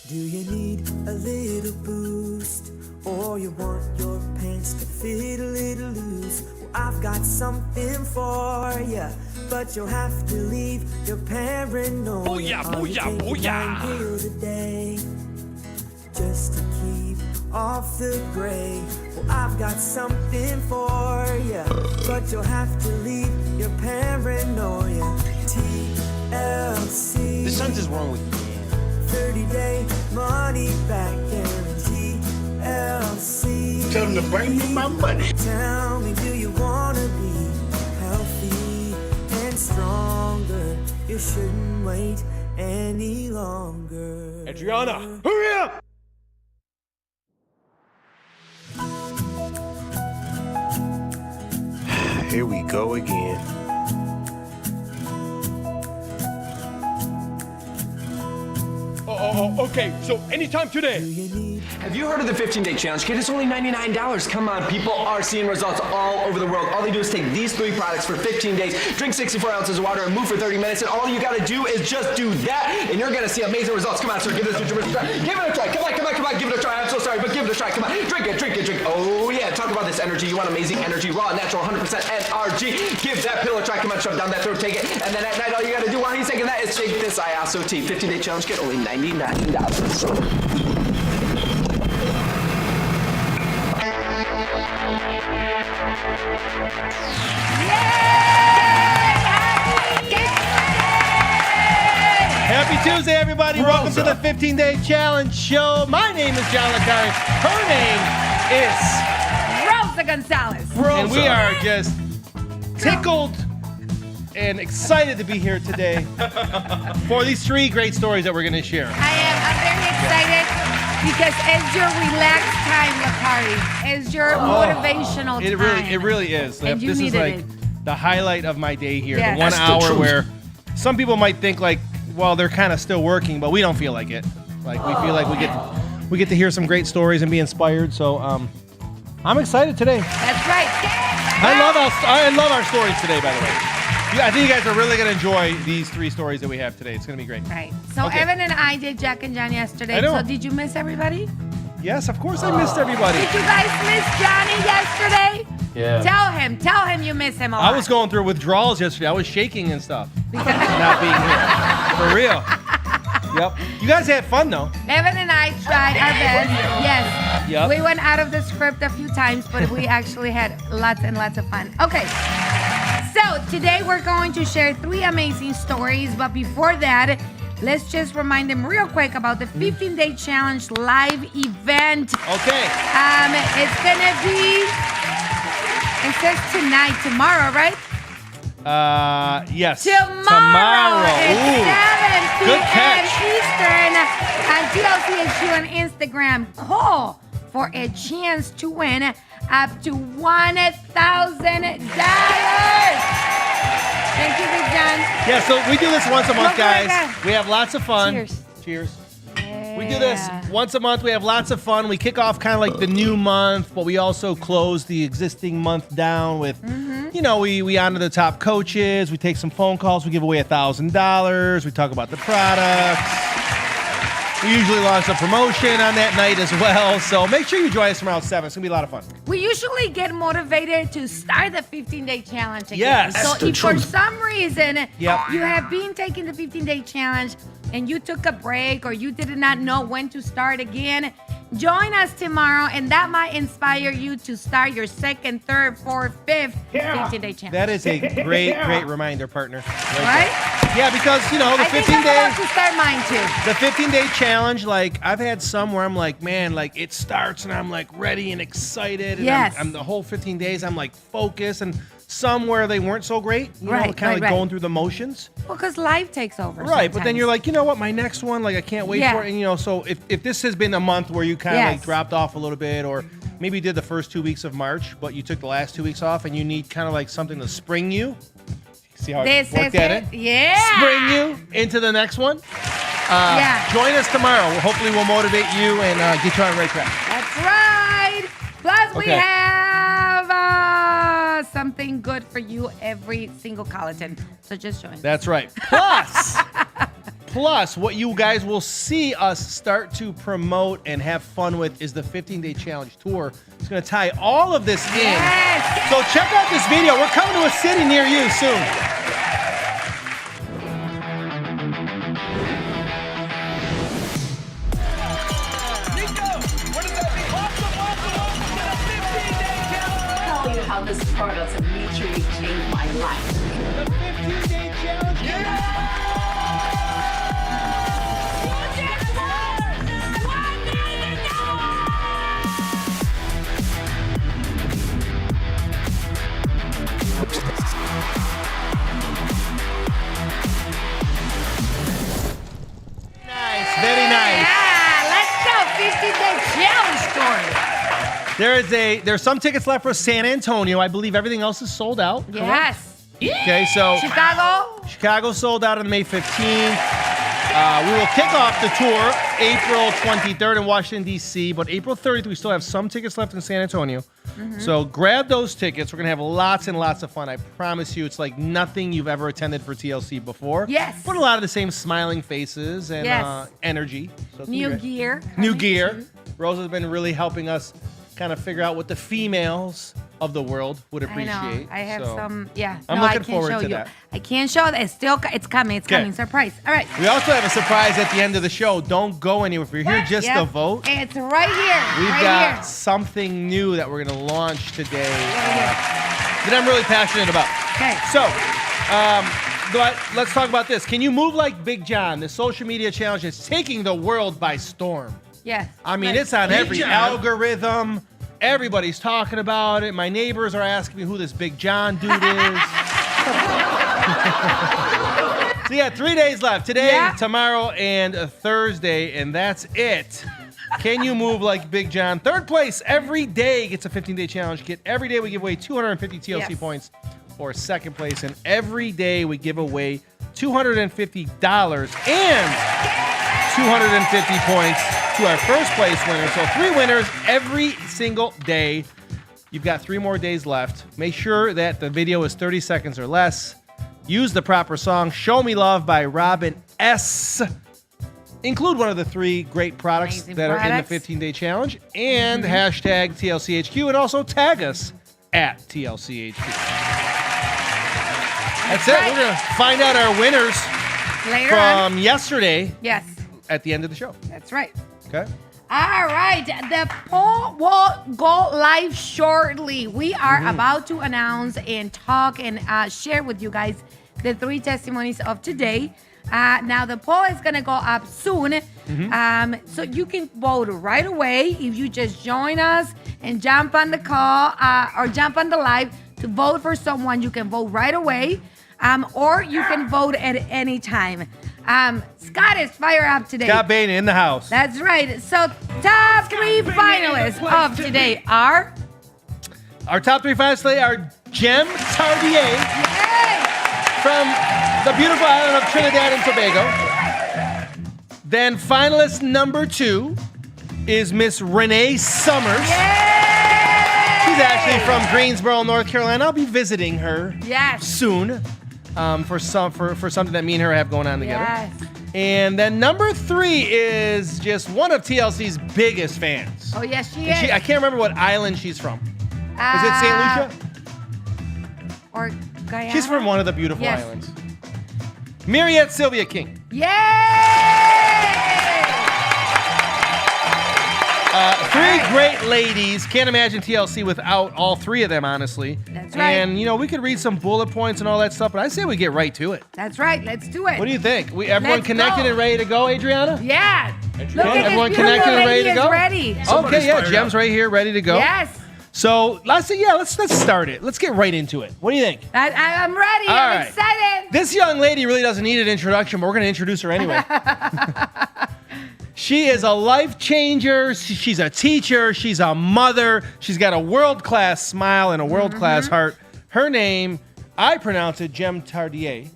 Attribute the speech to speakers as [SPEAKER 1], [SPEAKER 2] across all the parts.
[SPEAKER 1] Do you need a little boost? Or you want your pants to fit a little loose? Well, I've got something for you, but you'll have to leave your paranoia.
[SPEAKER 2] Booyah, booyah, booyah.
[SPEAKER 1] Pills a day just to keep off the gray. Well, I've got something for you, but you'll have to leave your paranoia. TLC.
[SPEAKER 2] The sun's is wrong with you.
[SPEAKER 1] 30-day money back guarantee. TLC.
[SPEAKER 3] Tell them to bring me my money.
[SPEAKER 1] Tell me, do you wanna be healthy and stronger? You shouldn't wait any longer.
[SPEAKER 2] Adriana, hurry up!
[SPEAKER 3] Here we go again.
[SPEAKER 2] Okay, so anytime today.
[SPEAKER 4] Have you heard of the 15-day challenge, kid? It's only $99. Come on, people are seeing results all over the world. All they do is take these 3 products for 15 days, drink 64 ounces of water, and move for 30 minutes, and all you gotta do is just do that, and you're gonna see amazing results. Come on, sir, give this a try. Give it a try. Come on, give it a try. I'm so sorry, but give it a try. Come on, drink it. Oh yeah, talk about this energy. You want amazing energy, raw, natural, 100% NRG. Give that pill a try. Come on, shove down that throat, take it, and then at night, all you gotta do while he's taking that is shake this ISO tea. 15-day challenge, kid, only $99.
[SPEAKER 5] Happy Tuesday, everybody. Welcome to the 15-Day Challenge Show. My name is John LeCarre. Her name is
[SPEAKER 6] Rosa Gonzalez.
[SPEAKER 5] And we are just tickled and excited to be here today for these 3 great stories that we're going to share.
[SPEAKER 6] I'm very excited because it's your relaxed time, Lakari. It's your motivational time.
[SPEAKER 5] It really is.
[SPEAKER 6] And you
[SPEAKER 5] This is
[SPEAKER 6] needed
[SPEAKER 5] like
[SPEAKER 6] it.
[SPEAKER 5] the highlight of my day here.
[SPEAKER 6] Yes.
[SPEAKER 5] The 1
[SPEAKER 3] That's the
[SPEAKER 5] hour
[SPEAKER 3] truth.
[SPEAKER 5] where some people might think like, well, they're kind of still working, but we don't feel like it. Like we feel like we get to hear some great stories and be inspired. So I'm excited today.
[SPEAKER 6] That's right.
[SPEAKER 5] I love our stories today, by the way. I think you guys are really going to enjoy these 3 stories that we have today. It's going to be great.
[SPEAKER 6] Right. So
[SPEAKER 5] Okay.
[SPEAKER 6] Evan and I did Jack and John yesterday.
[SPEAKER 5] I know.
[SPEAKER 6] So did you miss everybody?
[SPEAKER 5] Yes, of course I missed everybody.
[SPEAKER 6] Did you guys miss Johnny yesterday?
[SPEAKER 4] Yeah.
[SPEAKER 6] Tell him you miss him a lot.
[SPEAKER 5] I was going through withdrawals yesterday. I was shaking and stuff. Not being here. For real. Yep. You guys had fun, though.
[SPEAKER 6] Evan and I tried our best. Yes.
[SPEAKER 5] Yep.
[SPEAKER 6] We went out of the script a few times, but we actually had lots and lots of fun. Okay. So today we're going to share 3 amazing stories, but before that, let's just remind them real quick about the 15-Day Challenge live event.
[SPEAKER 5] Okay.
[SPEAKER 6] It's gonna be, it says tomorrow, right?
[SPEAKER 5] Yes.
[SPEAKER 6] Tomorrow at
[SPEAKER 5] Ooh.
[SPEAKER 6] 7
[SPEAKER 5] Good
[SPEAKER 6] p.m.
[SPEAKER 5] catch.
[SPEAKER 6] Eastern on TLCHU on Instagram. Call for a chance to win up to $1,000. Thank you, Big John.
[SPEAKER 5] Yeah, so we do this once a month,
[SPEAKER 6] Look what I
[SPEAKER 5] guys.
[SPEAKER 6] got.
[SPEAKER 5] We have lots of fun.
[SPEAKER 6] Cheers.
[SPEAKER 5] Cheers. We do this once a month. We have lots of fun. We kick off kind of like the new month, but we also close the existing month down with, you know, we honor the top coaches. We take some phone calls. We give away $1,000. We talk about the products. We usually launch a promotion on that night as well. So make sure you join us around 7. It's going to be a lot of fun.
[SPEAKER 6] We usually get motivated to start the 15-Day Challenge again.
[SPEAKER 5] Yes.
[SPEAKER 6] So
[SPEAKER 3] That's the
[SPEAKER 6] if for
[SPEAKER 3] truth.
[SPEAKER 6] some reason
[SPEAKER 5] Yep.
[SPEAKER 6] you have been taking the 15-Day Challenge and you took a break or you did not know when to start again, join us tomorrow and that might inspire you to start your 2nd, 3rd, 4th, 5th 15-Day Challenge.
[SPEAKER 5] That is a great reminder, partner.
[SPEAKER 6] right?
[SPEAKER 5] Yeah, because, you know, the
[SPEAKER 6] I think
[SPEAKER 5] 15
[SPEAKER 6] I'm
[SPEAKER 5] days.
[SPEAKER 6] about to start mine too.
[SPEAKER 5] The 15-day challenge, like, I've had some where I'm like, man, like, it starts and I'm, like, ready and excited. And
[SPEAKER 6] Yes.
[SPEAKER 5] I'm the whole 15 days, I'm, like, focused. And some where they weren't so great, you know,
[SPEAKER 6] Right,
[SPEAKER 5] kind of like
[SPEAKER 6] right.
[SPEAKER 5] going through the motions.
[SPEAKER 6] Well, because life takes over.
[SPEAKER 5] Right, but then
[SPEAKER 6] sometimes.
[SPEAKER 5] you're like, you know what, my next one, like, I can't wait
[SPEAKER 6] Yeah.
[SPEAKER 5] for it. And, you know, so if this has been a month where you kind of,
[SPEAKER 6] Yes.
[SPEAKER 5] like, dropped off a little bit, or maybe you did the first 2 weeks of March, but you took the last 2 weeks off, and you need kind of, like, something to spring you. See how
[SPEAKER 6] This
[SPEAKER 5] I worked
[SPEAKER 6] is
[SPEAKER 5] at
[SPEAKER 6] it.
[SPEAKER 5] it?
[SPEAKER 6] Yeah.
[SPEAKER 5] Spring you into the next one.
[SPEAKER 6] Yeah.
[SPEAKER 5] Join us tomorrow. Hopefully, we'll motivate you and get you on the right track.
[SPEAKER 6] That's right. Plus, we
[SPEAKER 5] Okay.
[SPEAKER 6] have something good for you every single Colleton. So just join.
[SPEAKER 5] That's right. Plus, Plus, what you guys will see us start to promote and have fun with is the 15-day challenge tour. It's going to tie all of this in.
[SPEAKER 6] Yes.
[SPEAKER 5] So check out this video. We're coming to a city near you soon.
[SPEAKER 7] Tell you how this product has literally changed my life.
[SPEAKER 5] The 15-day challenge. Nice, very nice.
[SPEAKER 6] Yeah, let's go. 15-day challenge story.
[SPEAKER 5] There's some tickets left for San Antonio. I believe everything else is sold out.
[SPEAKER 6] Yes.
[SPEAKER 5] Okay, so
[SPEAKER 6] Chicago.
[SPEAKER 5] sold out on May 15th. We will kick off the tour April 23rd in Washington, D.C., but April 30th, we still have some tickets left in San Antonio. So grab those tickets. We're going to have lots and lots of fun. I promise you, it's like nothing you've ever attended for TLC before.
[SPEAKER 6] Yes.
[SPEAKER 5] But a lot of the same smiling faces and
[SPEAKER 6] Yes.
[SPEAKER 5] energy. So it's gonna be
[SPEAKER 6] New
[SPEAKER 5] great.
[SPEAKER 6] gear.
[SPEAKER 5] New
[SPEAKER 6] coming
[SPEAKER 5] gear.
[SPEAKER 6] soon.
[SPEAKER 5] Rose has been really helping us kind of figure out what the females of the world would appreciate.
[SPEAKER 6] I know. I have
[SPEAKER 5] So
[SPEAKER 6] some. Yeah.
[SPEAKER 5] I'm
[SPEAKER 6] no,
[SPEAKER 5] looking
[SPEAKER 6] I can't
[SPEAKER 5] forward
[SPEAKER 6] show
[SPEAKER 5] to
[SPEAKER 6] you.
[SPEAKER 5] that.
[SPEAKER 6] I can't show that. It's coming. It's
[SPEAKER 5] Okay.
[SPEAKER 6] coming. Surprise. All right.
[SPEAKER 5] We also have a surprise at the end of the show. Don't go anywhere. If you're here just
[SPEAKER 6] Yep.
[SPEAKER 5] to vote,
[SPEAKER 6] It's right here.
[SPEAKER 5] we've
[SPEAKER 6] right
[SPEAKER 5] got
[SPEAKER 6] here.
[SPEAKER 5] something new that we're going to launch today
[SPEAKER 6] Right
[SPEAKER 5] that I'm really passionate about.
[SPEAKER 6] here. Okay.
[SPEAKER 5] So, let's talk about this. Can you move like Big John? The social media challenge is taking the world by storm.
[SPEAKER 6] Yes.
[SPEAKER 5] I mean,
[SPEAKER 6] Right.
[SPEAKER 5] it's on every algorithm. Everybody's talking about it. My neighbors are asking me who this Big John dude is. So yeah, 3 days left. Today,
[SPEAKER 6] Yeah.
[SPEAKER 5] tomorrow, and Thursday, and that's it. Can you move like Big John? Third place every day gets a 15-day challenge kit. Every day we give away 250 TLC
[SPEAKER 6] Yes.
[SPEAKER 5] points for second place, and every day we give away $250 and 250 points to our first place winner. So 3 winners every single day. You've got 3 more days left. Make sure that the video is 30 seconds or less. Use the proper song, Show Me Love by Robin S. Include one of the 3 great products
[SPEAKER 6] Amazing
[SPEAKER 5] that are in
[SPEAKER 6] products.
[SPEAKER 5] the 15-day challenge. And hashtag TLCHQ, and also tag us at TLCHQ. That's it.
[SPEAKER 6] right.
[SPEAKER 5] We're going to find out our winners
[SPEAKER 6] Later on.
[SPEAKER 5] from yesterday
[SPEAKER 6] Yes.
[SPEAKER 5] at the end of the show.
[SPEAKER 6] That's right.
[SPEAKER 5] Okay?
[SPEAKER 6] All right, the poll will go live shortly. We are about to announce and talk and share with you guys the 3 testimonies of today. Now, the poll is going to go up soon. So you can vote right away if you just join us and jump on the call or jump on the live to vote for someone. You can vote right away, or you can vote at any time. Scott is fired up today.
[SPEAKER 5] Scott Bain in the house.
[SPEAKER 6] That's right. So, top 3 finalists of today are.
[SPEAKER 5] Our top 3 finalists today are Jem Tardier
[SPEAKER 6] Yay!
[SPEAKER 5] from the beautiful island of Trinidad and Tobago. Then finalist number 2 is Miss Renee Summers.
[SPEAKER 6] Yay!
[SPEAKER 5] She's actually from Greensboro, North Carolina. I'll be visiting her
[SPEAKER 6] Yes.
[SPEAKER 5] soon for something that me and her have going on together.
[SPEAKER 6] Yes.
[SPEAKER 5] And then number 3 is just one of TLC's biggest fans.
[SPEAKER 6] Oh, yes, she
[SPEAKER 5] And
[SPEAKER 6] is.
[SPEAKER 5] I can't remember what island she's from. Is it St. Lucia?
[SPEAKER 6] Or Guyana?
[SPEAKER 5] She's from one of the beautiful
[SPEAKER 6] Yes.
[SPEAKER 5] islands. Mariette Sylvia King.
[SPEAKER 6] Yay!
[SPEAKER 5] 3 great ladies. Can't imagine TLC without all 3 of them, honestly.
[SPEAKER 6] That's right.
[SPEAKER 5] And, we could read some bullet points and all that stuff, but I say we get right to it.
[SPEAKER 6] That's right. Let's do it.
[SPEAKER 5] What do you think? Everyone
[SPEAKER 6] Let's
[SPEAKER 5] connected
[SPEAKER 6] go.
[SPEAKER 5] and ready to go, Adriana?
[SPEAKER 6] Yeah. Look at
[SPEAKER 5] Everyone
[SPEAKER 6] this
[SPEAKER 5] connected
[SPEAKER 6] beautiful
[SPEAKER 5] and ready
[SPEAKER 6] lady
[SPEAKER 5] to
[SPEAKER 6] is
[SPEAKER 5] go?
[SPEAKER 6] ready.
[SPEAKER 5] Okay, yeah, Jem's right here, ready to go.
[SPEAKER 6] Yes.
[SPEAKER 5] So let's start it. Let's get right into it. What do you think?
[SPEAKER 6] I'm ready.
[SPEAKER 5] All
[SPEAKER 6] I'm
[SPEAKER 5] right.
[SPEAKER 6] excited.
[SPEAKER 5] This young lady really doesn't need an introduction, but we're going to introduce her anyway. She is a life changer. She's a teacher. She's a mother. She's got a world-class smile and a world-class heart. Her name, I pronounce it Jem Tardier.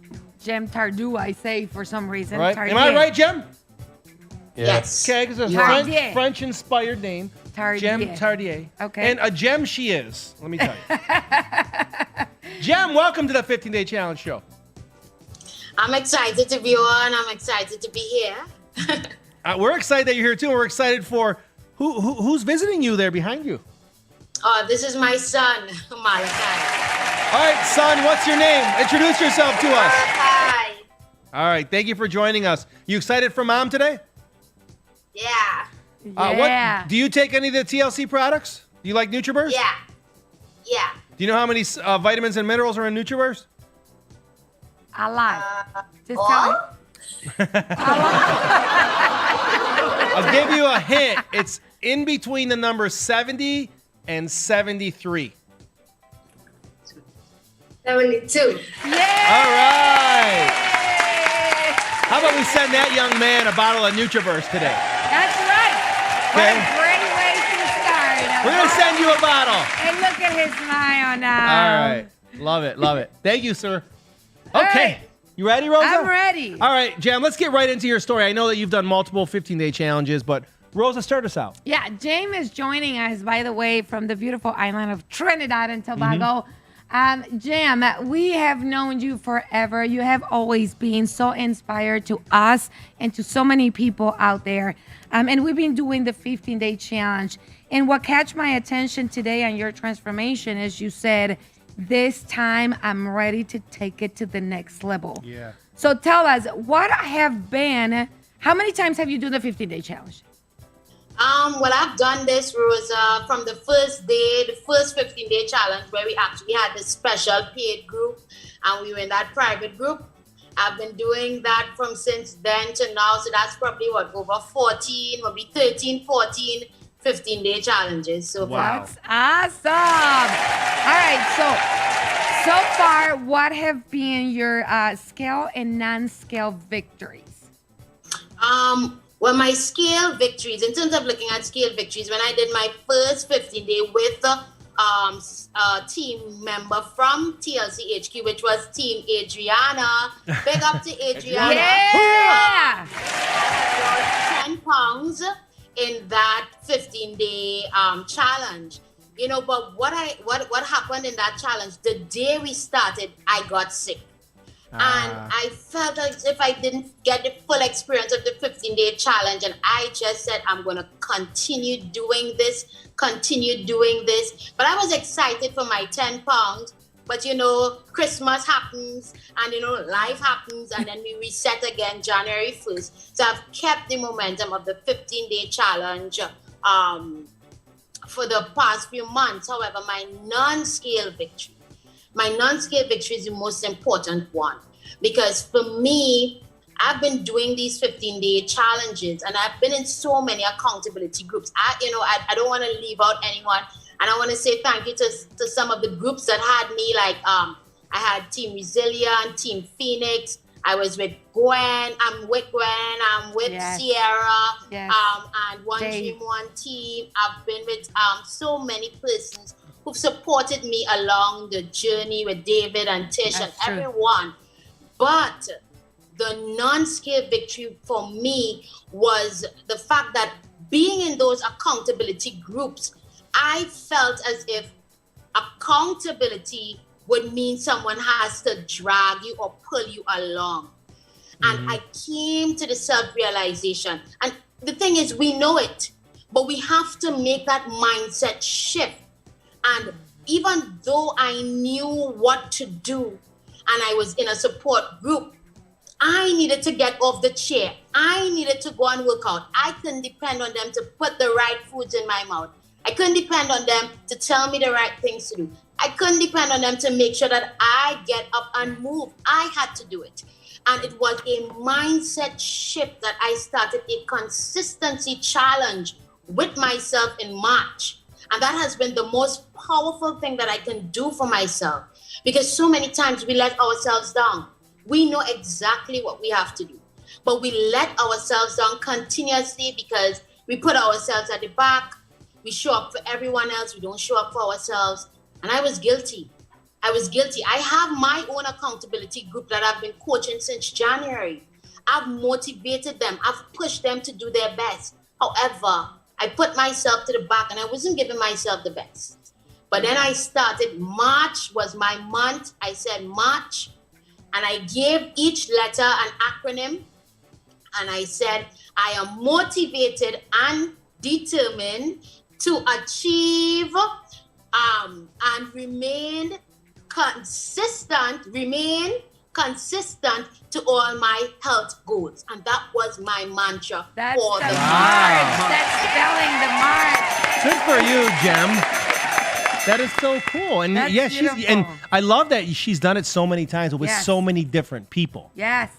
[SPEAKER 6] Jem Tardieu, I say for some reason.
[SPEAKER 5] Right?
[SPEAKER 6] Tardieu.
[SPEAKER 5] Am I right, Jem?
[SPEAKER 7] Yes.
[SPEAKER 5] Okay, because it's a
[SPEAKER 6] Tardier.
[SPEAKER 5] French-inspired name.
[SPEAKER 6] Tardier.
[SPEAKER 5] Jem Tardier.
[SPEAKER 6] Okay.
[SPEAKER 5] And a gem she is, let me tell you. Jem, welcome to the 15-Day Challenge Show.
[SPEAKER 8] I'm excited to be on. I'm excited to be here.
[SPEAKER 5] We're excited that you're here too. And we're excited for who's visiting you there behind you.
[SPEAKER 8] This is my son, Malachi.
[SPEAKER 5] All right, son, what's your name? Introduce yourself to us.
[SPEAKER 8] Hi.
[SPEAKER 5] All right, thank you for joining us. You excited for mom today?
[SPEAKER 8] Yeah.
[SPEAKER 6] Yeah.
[SPEAKER 5] Do you take any of the TLC products? Do you like NutriBurst?
[SPEAKER 8] Yeah. Yeah.
[SPEAKER 5] Do you know how many vitamins and minerals are in NutriBurst?
[SPEAKER 6] A lot. Just
[SPEAKER 8] all?
[SPEAKER 6] tell me.
[SPEAKER 5] I'll give you a hint. It's in between the numbers 70 and 73.
[SPEAKER 8] 72.
[SPEAKER 6] Yeah.
[SPEAKER 5] All right. How about we send that young man a bottle of NutriBurst today?
[SPEAKER 6] That's right. What
[SPEAKER 5] Okay.
[SPEAKER 6] a great way to start.
[SPEAKER 5] We're going to send you a bottle.
[SPEAKER 6] And look at his smile now.
[SPEAKER 5] All right. Love it. Love it. Thank you, sir.
[SPEAKER 6] All
[SPEAKER 5] Okay.
[SPEAKER 6] right.
[SPEAKER 5] You ready, Rosa?
[SPEAKER 6] I'm ready.
[SPEAKER 5] All right, Jam, let's get right into your story. I know that you've done multiple 15-day challenges, but Rosa, start us out.
[SPEAKER 6] Yeah, James is joining us, by the way, from the beautiful island of Trinidad and Tobago. Jam, we have known you forever. You have always been so inspired to us and to so many people out there. And we've been doing the 15-day challenge. And what catch my attention today on your transformation is you said, this time I'm ready to take it to the next level.
[SPEAKER 5] Yeah.
[SPEAKER 6] So tell us, what have been, how many times have you done the 15-day challenge?
[SPEAKER 8] Well, I've done this, Rosa, from the first day, the first 15-day challenge, where we actually had this special paid group, and we were in that private group. I've been doing that from since then to now, so that's probably over 14, maybe 13, 14, 15-day challenges so far.
[SPEAKER 6] That's awesome. All right, so far, what have been your scale and non-scale victories?
[SPEAKER 8] Well, my scale victories, in terms of looking at scale victories, when I did my first 15-day with the team member from TLC HQ, which was Team Adriana. Big up to Adriana.
[SPEAKER 6] Yeah.
[SPEAKER 8] I lost 10 pounds in that 15-day challenge. You know, but what happened in that challenge, the day we started, I got sick. And I felt as if I didn't get the full experience of the 15-day challenge. And I just said, I'm going to continue doing this. But I was excited for my 10 pounds. But, you know, Christmas happens and, you know, life happens. And then we reset again January 1st. So I've kept the momentum of the 15-day challenge for the past few months. However, my non-scale victory is the most important one, because for me, I've been doing these 15-day challenges and I've been in so many accountability groups. I don't want to leave out anyone, and I want to say thank you to some of the groups that had me, like I had Team Resilient, Team Phoenix. I was with Gwen. I'm with Sierra.
[SPEAKER 6] Yes.
[SPEAKER 8] And One
[SPEAKER 6] Dave.
[SPEAKER 8] Dream One Team. I've been with so many persons who've supported me along the journey with David and Tish
[SPEAKER 6] That's
[SPEAKER 8] and
[SPEAKER 6] true.
[SPEAKER 8] everyone. But the non-scale victory for me was the fact that being in those accountability groups, I felt as if accountability would mean someone has to drag you or pull you along. And I came to the self-realization. And the thing is, we know it, but we have to make that mindset shift. And even though I knew what to do and I was in a support group, I needed to get off the chair. I needed to go and work out. I couldn't depend on them to put the right foods in my mouth. I couldn't depend on them to tell me the right things to do. I couldn't depend on them to make sure that I get up and move. I had to do it. And it was a mindset shift that I started a consistency challenge with myself in March. And that has been the most powerful thing that I can do for myself, because so many times we let ourselves down. We know exactly what we have to do, but we let ourselves down continuously because we put ourselves at the back. We show up for everyone else. We don't show up for ourselves. And I was guilty. I have my own accountability group that I've been coaching since January. I've motivated them. I've pushed them to do their best. However, I put myself to the back and I wasn't giving myself the best. But then I started. March was my month. I said, March, And I gave each letter an acronym. And I said, I am motivated and determined to achieve and remain consistent to all my health goals. And that was my mantra
[SPEAKER 6] That's
[SPEAKER 8] for
[SPEAKER 6] the
[SPEAKER 8] the
[SPEAKER 6] march. That's spelling the march.
[SPEAKER 5] Good for you, Jem. That is so cool. And
[SPEAKER 6] That's
[SPEAKER 5] yeah,
[SPEAKER 6] beautiful.
[SPEAKER 5] and I love that she's done it so many times with
[SPEAKER 6] Yes.
[SPEAKER 5] so many different people.
[SPEAKER 6] Yes.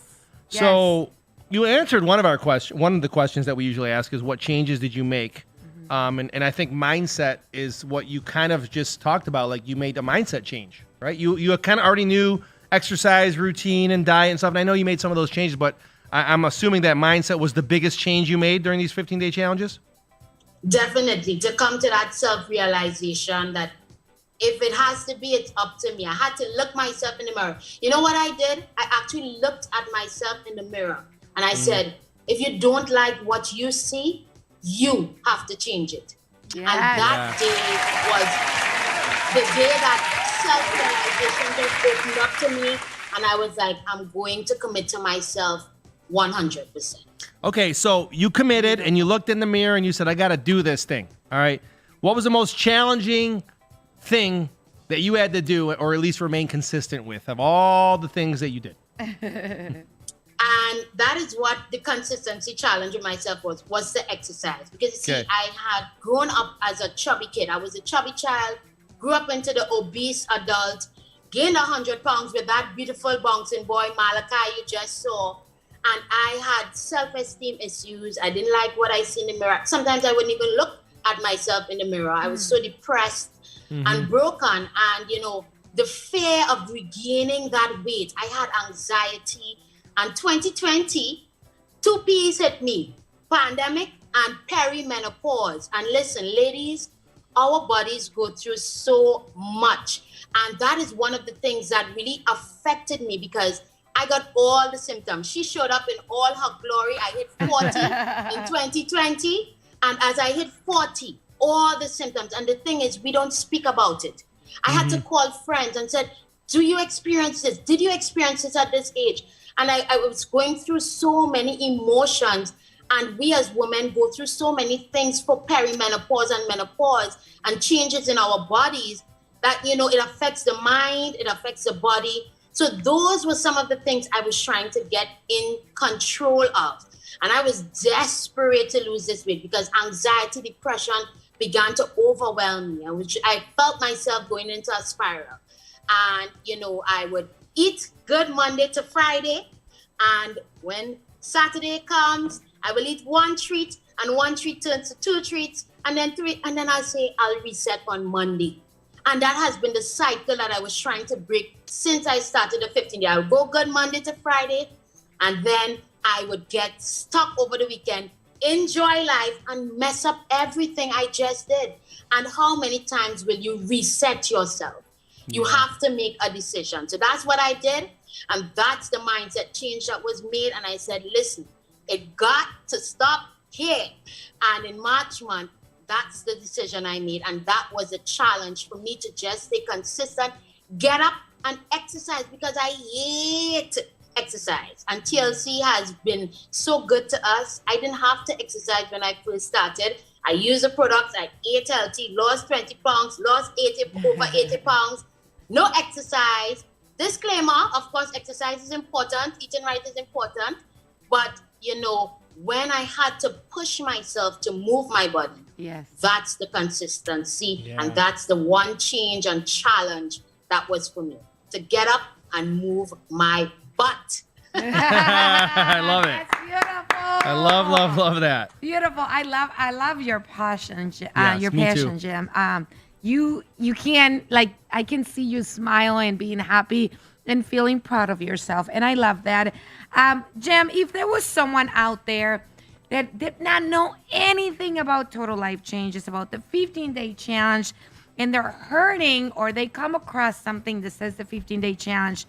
[SPEAKER 5] So you answered one of the questions that we usually ask is what changes did you make? And I think mindset is what you kind of just talked about. Like you made a mindset change, right? You kind of already knew exercise routine and diet and stuff. And I know you made some of those changes, but I'm assuming that mindset was the biggest change you made during these 15-day challenges?
[SPEAKER 8] Definitely, to come to that self-realization that if it has to be, it's up to me. I had to look myself in the mirror. You know what I did? I actually looked at myself in the mirror and I said, if you don't like what you see, you have to change it.
[SPEAKER 6] Yes.
[SPEAKER 8] And that day was the day that self-realization just opened up to me. And I was like, I'm going to commit to myself 100%.
[SPEAKER 5] Okay, so you committed and you looked in the mirror and you said, I got to do this thing. All right. What was the most challenging thing that you had to do or at least remain consistent with of all the things that you did?
[SPEAKER 8] And that is what the consistency challenge with myself was the exercise. Because you see,
[SPEAKER 5] Okay.
[SPEAKER 8] I had grown up as a chubby kid. I was a chubby child, grew up into the obese adult, gained 100 pounds with that beautiful bouncing boy, Malachi, you just saw. And I had self-esteem issues. I didn't like what I see in the mirror. Sometimes I wouldn't even look at myself in the mirror. I was so depressed and broken. And, you know, the fear of regaining that weight, I had anxiety. And 2020, two P's hit me, pandemic and perimenopause. And listen, ladies, our bodies go through so much. And that is one of the things that really affected me because I got all the symptoms. She showed up in all her glory. I hit 40 in 2020. And as I hit 40, all the symptoms. And the thing is, we don't speak about it. I had to call friends and said, do you experience this? Did you experience this at this age? And I was going through so many emotions. And we as women go through so many things for perimenopause and menopause and changes in our bodies that, you know, it affects the mind, it affects the body. So those were some of the things I was trying to get in control of. And I was desperate to lose this weight because anxiety, depression began to overwhelm me. I felt myself going into a spiral. And, you know, I would eat good Monday to Friday. And when Saturday comes, I will eat one treat and one treat turns to two treats and then three. And then I'll say I'll reset on Monday. And that has been the cycle that I was trying to break since I started the 15 day. I would go good Monday to Friday, and then I would get stuck over the weekend, enjoy life, and mess up everything I just did. And how many times will you reset yourself? You have to make a decision. So that's what I did. And that's the mindset change that was made. And I said, listen, it got to stop here. And in March month, that's the decision I made. And that was a challenge for me to just stay consistent, get up and exercise because I hate exercise. And TLC has been so good to us. I didn't have to exercise when I first started. I used the products like ATLT, lost 20 pounds, lost over 80 pounds, no exercise. Disclaimer, of course, exercise is important, eating right is important. But, you know, when I had to push myself to move my body, that's the consistency. And that's the one change and challenge that was for me, to get up and move my butt.
[SPEAKER 5] I love it.
[SPEAKER 6] That's beautiful.
[SPEAKER 5] I love that.
[SPEAKER 6] Beautiful. I love your passion,
[SPEAKER 5] Yes,
[SPEAKER 6] your
[SPEAKER 5] me
[SPEAKER 6] passion,
[SPEAKER 5] too.
[SPEAKER 6] Jim. You can, like, I can see you smiling, being happy and feeling proud of yourself. And I love that. Jim, if there was someone out there that did not know anything about Total Life Changes, about the 15-day challenge, and they're hurting or they come across something that says the 15-day challenge,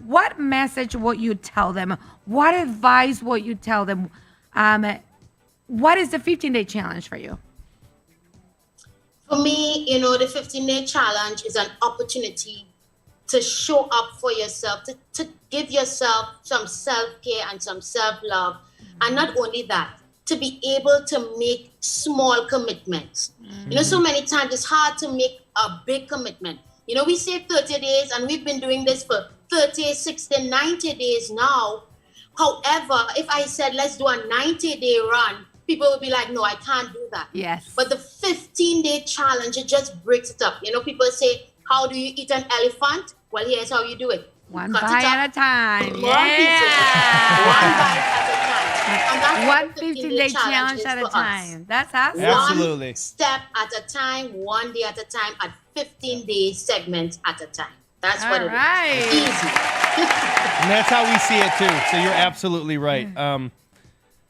[SPEAKER 6] what message would you tell them? What advice would you tell them? What is the 15-day challenge for you?
[SPEAKER 8] For me, you know, the 15-day challenge is an opportunity to show up for yourself, to give yourself some self-care and some self-love. And not only that, to be able to make small commitments. You know, so many times it's hard to make a big commitment. You know, we say 30 days and we've been doing this for 30, 60, 90 days now. However, if I said, let's do a 90-day run, people would be like, no, I can't do that.
[SPEAKER 6] Yes.
[SPEAKER 8] But the 15-day challenge, it just breaks it up. You know, people say, how do you eat an elephant? Well, here's how you do it.
[SPEAKER 6] One
[SPEAKER 8] Cut it
[SPEAKER 6] bite
[SPEAKER 8] up.
[SPEAKER 6] at a time.
[SPEAKER 8] Small pieces. One bite at a time. And that's
[SPEAKER 6] One
[SPEAKER 8] what the
[SPEAKER 6] 15-day challenge
[SPEAKER 8] is
[SPEAKER 6] at a
[SPEAKER 8] for us.
[SPEAKER 6] time. That's awesome.
[SPEAKER 5] Absolutely.
[SPEAKER 8] One step at a time, one day at a time, at 15-day segments at a time. That's what
[SPEAKER 6] All
[SPEAKER 8] it
[SPEAKER 6] right.
[SPEAKER 8] is. Easy.
[SPEAKER 5] And that's how we see it too. So you're absolutely right.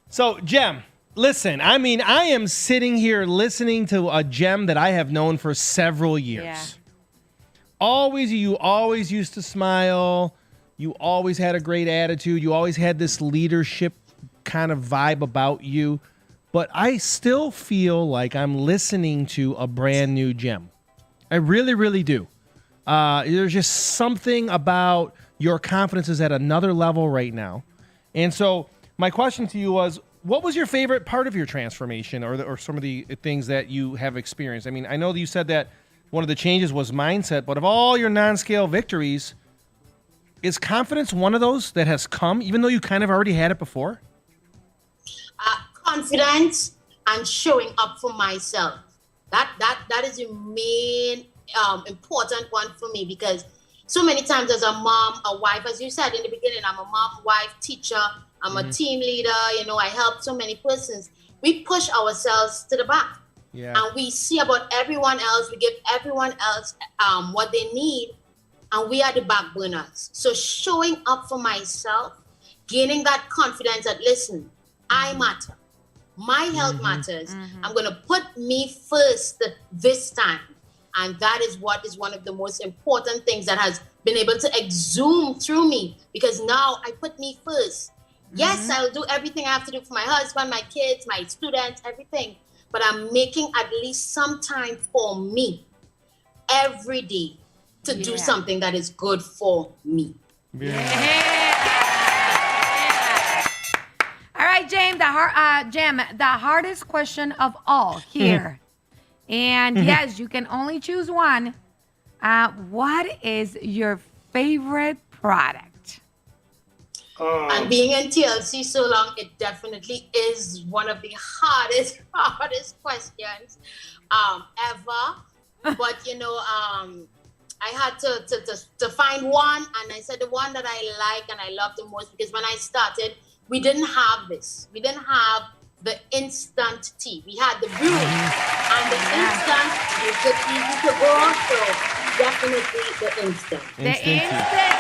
[SPEAKER 5] So Jem, listen, I mean, I am sitting here listening to a Jem that I have known for several years.
[SPEAKER 6] Yeah.
[SPEAKER 5] You always used to smile. You always had a great attitude. You always had this leadership kind of vibe about you. But I still feel like I'm listening to a brand new Jem. I really, really do. There's just something about your confidence is at another level right now. And so my question to you was, what was your favorite part of your transformation or some of the things that you have experienced? I mean, I know that you said that one of the changes was mindset, but of all your non-scale victories, is confidence one of those that has come, even though you kind of already had it before?
[SPEAKER 8] Confidence and showing up for myself. That is the main important one for me, because so many times as a mom, a wife, as you said in the beginning, I'm a mom, wife, teacher, I'm a team leader, you know, I help so many persons. We push ourselves to the back.
[SPEAKER 5] Yeah.
[SPEAKER 8] And we see about everyone else, we give everyone else what they need, and we are the back burners. So showing up for myself, gaining that confidence that, listen, I matter. My health matters. I'm going to put me first this time. And that is what is one of the most important things that has been able to exhume through me, because now I put me first. Yes, I'll do everything I have to do for my husband, my kids, my students, everything. But I'm making at least some time for me every day to do something that is good for me.
[SPEAKER 6] All right, Jem, the hardest question of all here. And yes, you can only choose one. What is your favorite product?
[SPEAKER 8] And being in TLC so long, it definitely is one of the hardest questions ever. But you know, I had to find one, and I said the one that I like and I love the most, because when I started, we didn't have this. We didn't have the instant tea. We had the brew, and the instant is easy to go. So definitely the instant.
[SPEAKER 6] The instant tea.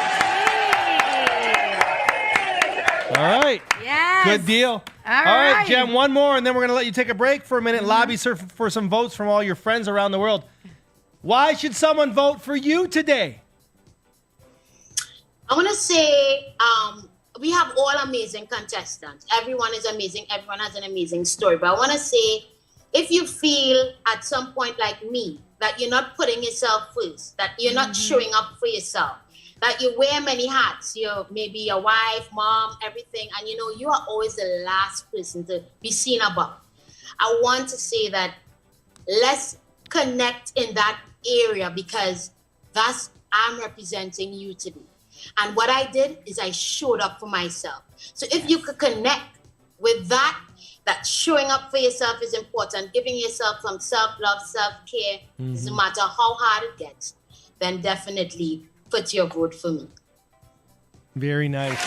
[SPEAKER 5] All right.
[SPEAKER 6] Yes.
[SPEAKER 5] Good deal.
[SPEAKER 6] All
[SPEAKER 5] right,
[SPEAKER 6] right.
[SPEAKER 5] Jem, one more, and then we're going to let you take a break for a minute, lobby for some votes from all your friends around the world. Why should someone vote for you today?
[SPEAKER 8] I want to say we have all amazing contestants. Everyone is amazing. Everyone has an amazing story. But I want to say, if you feel at some point like me, that you're not putting yourself first, that you're not showing up for yourself, that you wear many hats, you're maybe your wife, mom, everything, and you know, you are always the last person to be seen above. I want to say that let's connect in that area, because that's I'm representing you today. And what I did is I showed up for myself. So if you could connect with that showing up for yourself is important, giving yourself some self-love, self-care, doesn't matter how hard it gets, then definitely put your vote for me.
[SPEAKER 5] Very nice.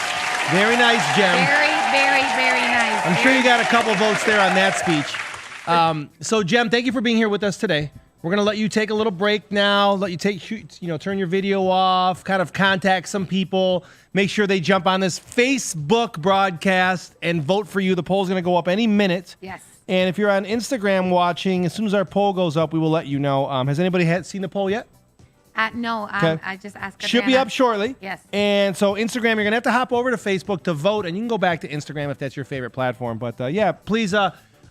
[SPEAKER 5] Very nice, Jem.
[SPEAKER 6] Very, very, very nice.
[SPEAKER 5] I'm sure you got a couple votes there on that speech. So, Jem, thank you for being here with us today. We're going to let you take a little break now, let you turn your video off, kind of contact some people, make sure they jump on this Facebook broadcast and vote for you. The poll's going to go up any minute.
[SPEAKER 6] Yes.
[SPEAKER 5] And if you're on Instagram watching, as soon as our poll goes up, we will let you know. Has anybody seen the poll yet?
[SPEAKER 6] No,
[SPEAKER 5] Okay.
[SPEAKER 6] I just asked.
[SPEAKER 5] Should be up shortly.
[SPEAKER 6] Yes.
[SPEAKER 5] And so Instagram, you're going to have to hop over to Facebook to vote, and you can go back to Instagram if that's your favorite platform. But yeah, please,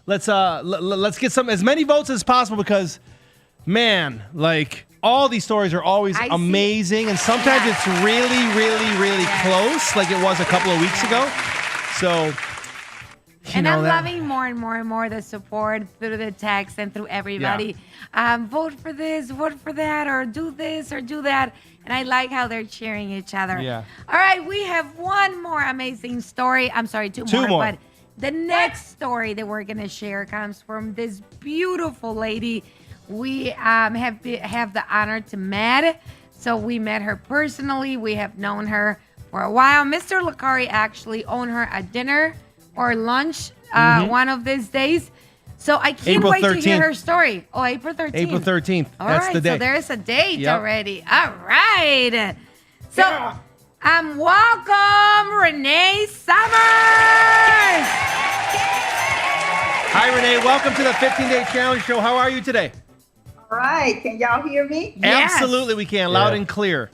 [SPEAKER 5] let's get as many votes as possible, because man, like all these stories are always
[SPEAKER 6] I see.
[SPEAKER 5] amazing, and sometimes
[SPEAKER 6] Yeah.
[SPEAKER 5] it's really, really, really
[SPEAKER 6] Yes.
[SPEAKER 5] close, like it was a couple of weeks ago. So,
[SPEAKER 6] And I'm loving more and more and more the support through the text and through everybody. Vote for this, vote for that, or do this or do that. And I like how they're cheering each other.
[SPEAKER 5] Yeah.
[SPEAKER 6] All right, we have one more amazing story. I'm sorry, two more. But the next story that we're going to share comes from this beautiful lady we have the honor to meet. So we met her personally. We have known her for a while. Mr. Licari actually owned her a dinner or lunch one of these days. So I can't
[SPEAKER 5] April
[SPEAKER 6] wait
[SPEAKER 5] 13th.
[SPEAKER 6] to hear her story. Oh, April 13th.
[SPEAKER 5] April 13th.
[SPEAKER 6] All
[SPEAKER 5] That's
[SPEAKER 6] right,
[SPEAKER 5] the day.
[SPEAKER 6] so there's a date
[SPEAKER 5] Yep.
[SPEAKER 6] already. All right. So welcome, Renee Summers.
[SPEAKER 5] Hi, Renee. Welcome to the 15-Day Challenge Show. How are you today?
[SPEAKER 9] All right. Can y'all hear me?
[SPEAKER 6] Yes.
[SPEAKER 5] Absolutely, we can. Loud and clear.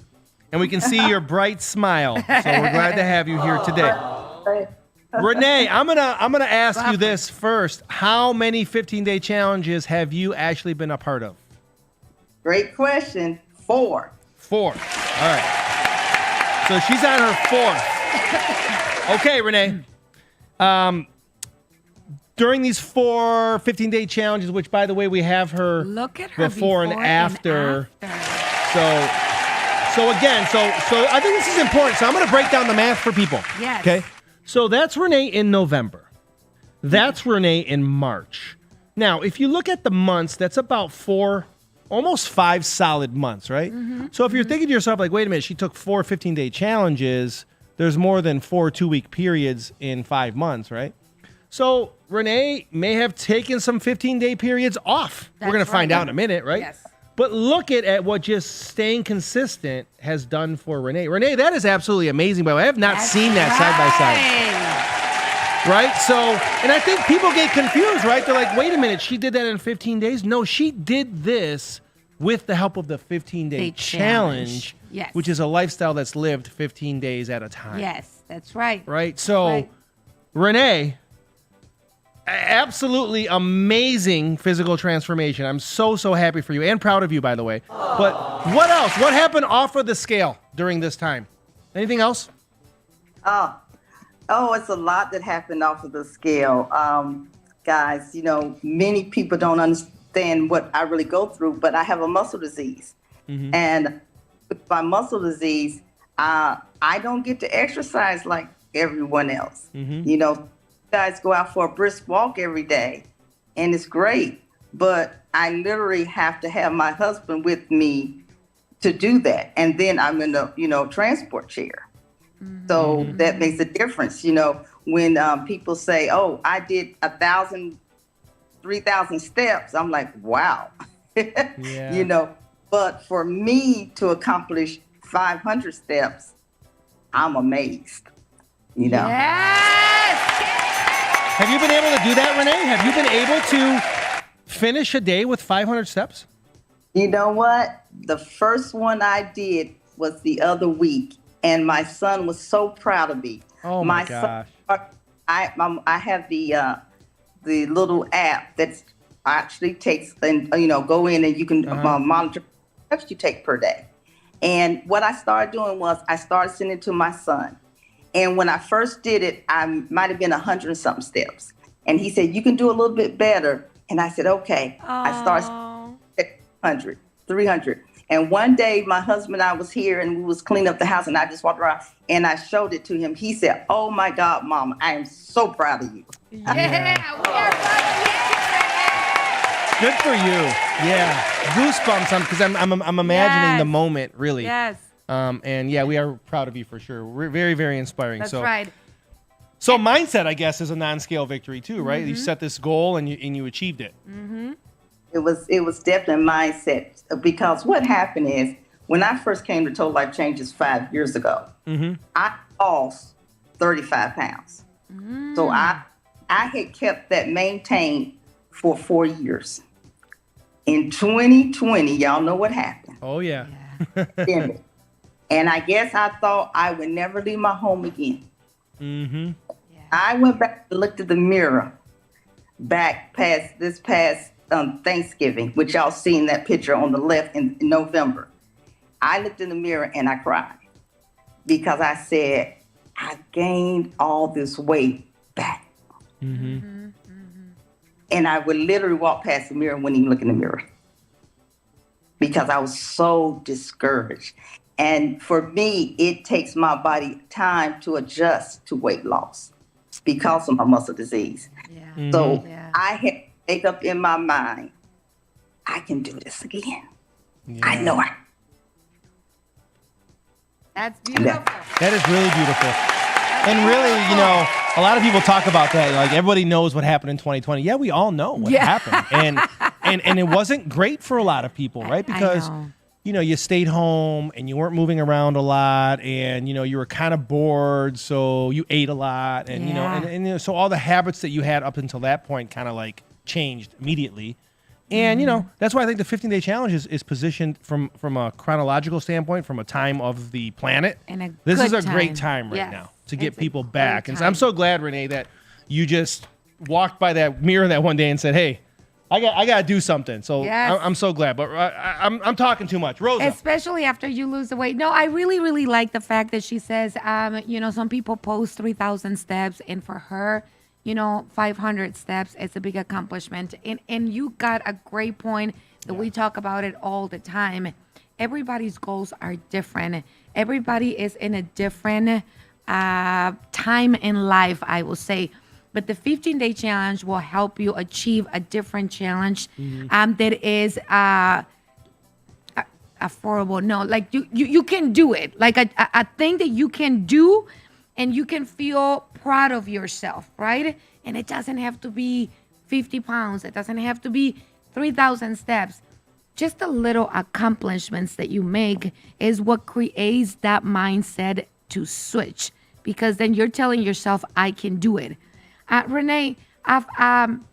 [SPEAKER 5] And we can see your bright smile. So we're glad to have you here today. Renee, I'm gonna ask you this first. How many 15-day challenges have you actually been a part of?
[SPEAKER 9] Great question. 4.
[SPEAKER 5] 4. All right. So she's on her 4th. Okay, Renee. During these 4 15-day challenges, which, by the way, we have her
[SPEAKER 6] Look at her
[SPEAKER 5] before and after. So again, so I think this is important. So I'm going to break down the math for people.
[SPEAKER 6] Yes.
[SPEAKER 5] Okay. So that's Renee in November. That's Renee in March. Now, if you look at the months, that's about 4, almost 5 solid months, right? So if you're thinking to yourself, like, wait a minute, she took 4 15-day challenges. There's more than 4 2-week periods in 5 months, right? So Renee may have taken some 15-day periods off. We're going to find out in a minute, right?
[SPEAKER 6] Yes.
[SPEAKER 5] But look at what just staying consistent has done for Renee. Renee, that is absolutely amazing, by the way. I have not seen that side by side. Right? So, and I think people get confused, right? They're like, wait a minute, she did that in 15 days? No, she did this with the help of the 15-day challenge,
[SPEAKER 6] Yes.
[SPEAKER 5] which is a lifestyle that's lived 15 days at a time.
[SPEAKER 6] Yes, that's right.
[SPEAKER 5] Right? So,
[SPEAKER 6] Right.
[SPEAKER 5] Renee, absolutely amazing physical transformation. I'm so happy for you and proud of you, by the way. But what else? What happened off of the scale during this time? Anything else?
[SPEAKER 9] Oh, it's a lot that happened off of the scale. Guys, you know, many people don't understand what I really go through, but I have a muscle disease. And with my muscle disease, I don't get to exercise like everyone else. You know, guys go out for a brisk walk every day, and it's great. But I literally have to have my husband with me to do that. And then I'm in a, transport chair. So that makes a difference. You know, when people say, oh, I did 1,000, 3,000 steps, I'm like, wow.
[SPEAKER 5] Yeah.
[SPEAKER 9] You know, but for me to accomplish 500 steps, I'm amazed, you know.
[SPEAKER 6] Yes.
[SPEAKER 5] Have you been able to do that, Renee? Have you been able to finish a day with 500 steps?
[SPEAKER 9] You know what? The first one I did was the other week, and my son was so proud of me.
[SPEAKER 5] Oh my gosh.
[SPEAKER 9] Son, I have the little app that actually takes, and go in and you can monitor how much you take per day. And what I started doing was I started sending it to my son. And when I first did it, I might have been 100 and something steps. And he said, you can do a little bit better. And I said, okay. I started at 100, 300. And one day my husband and I was here and we was cleaning up the house and I just walked around and I showed it to him. He said, oh my God, Mama, I am so proud of you.
[SPEAKER 6] Yeah, we are proud of you.
[SPEAKER 5] Good for you. Yeah. Goosebumps because I'm imagining the moment, really.
[SPEAKER 6] Yes.
[SPEAKER 5] And yeah, we are proud of you for sure. We're very, very inspiring.
[SPEAKER 6] That's right.
[SPEAKER 5] So mindset, I guess, is a non-scale victory too, right? You set this goal and you achieved it.
[SPEAKER 9] It was definitely mindset because what happened is when I first came to Total Life Changes 5 years ago, I lost 35 pounds. So I had kept that maintained for 4 years. In 2020, y'all know what happened.
[SPEAKER 5] Oh yeah.
[SPEAKER 9] Pandemic. And I guess I thought I would never leave my home again. I went back and looked at the mirror back past Thanksgiving, which y'all seen that picture on the left in November. I looked in the mirror and I cried because I said, I gained all this weight back. And I would literally walk past the mirror and wouldn't even look in the mirror because I was so discouraged. And for me, it takes my body time to adjust to weight loss because of my muscle disease.
[SPEAKER 6] Yeah.
[SPEAKER 9] So I had to make up in my mind, I can do this again. I know I.
[SPEAKER 6] That's beautiful.
[SPEAKER 5] That is really beautiful. And really, you know, a lot of people talk about that. Like, everybody knows what happened in 2020. Yeah, we all know what happened. And it wasn't great for a lot of people, right? Because, you know, you stayed home and you weren't moving around a lot and, you know, you were kind of bored. So you ate a lot and, you know, and you know, so all the habits that you had up until that point kind of like changed immediately. And, you know, that's why I think the 15-day challenge is positioned from a chronological standpoint, from a time of the planet.
[SPEAKER 6] And
[SPEAKER 5] this is a great time right now to get people back. And so I'm so glad, Renee, that you just walked by that mirror that one day and said, hey, I got to do something. So I'm so glad. But I'm talking too much. Rosa.
[SPEAKER 6] Especially after you lose the weight. No, I really, really like the fact that she says, you know, some people post 3,000 steps. And for her, you know, 500 steps, it's a big accomplishment. And you got a great point that we talk about it all the time. Everybody's goals are different. Everybody is in a different time in life, I will say. But the 15-day challenge will help you achieve a different challenge that is affordable. No, like you can do it. Like a thing that you can do and you can feel proud of yourself, right? And it doesn't have to be 50 pounds. It doesn't have to be 3,000 steps. Just the little accomplishments that you make is what creates that mindset to switch, because then you're telling yourself, I can do it. Renee, on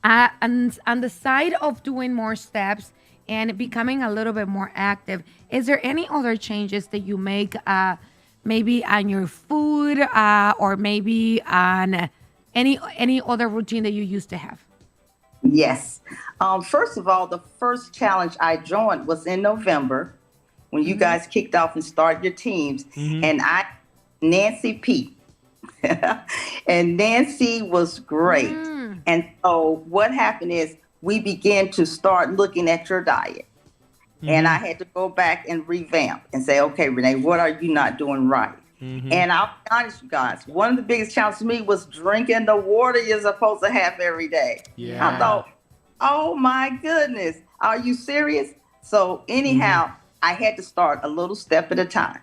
[SPEAKER 6] the side of doing more steps and becoming a little bit more active, is there any other changes that you make maybe on your food or maybe on any other routine that you used to have?
[SPEAKER 9] Yes. First of all, the first challenge I joined was in November when you guys kicked off and started your teams. And Nancy P. And Nancy was great. And so what happened is we began to start looking at your diet. And I had to go back and revamp and say, okay, Renee, what are you not doing right? And I'll be honest, you guys, one of the biggest challenges to me was drinking the water you're supposed to have every day. I thought, oh my goodness, are you serious? So anyhow, I had to start a little step at a time.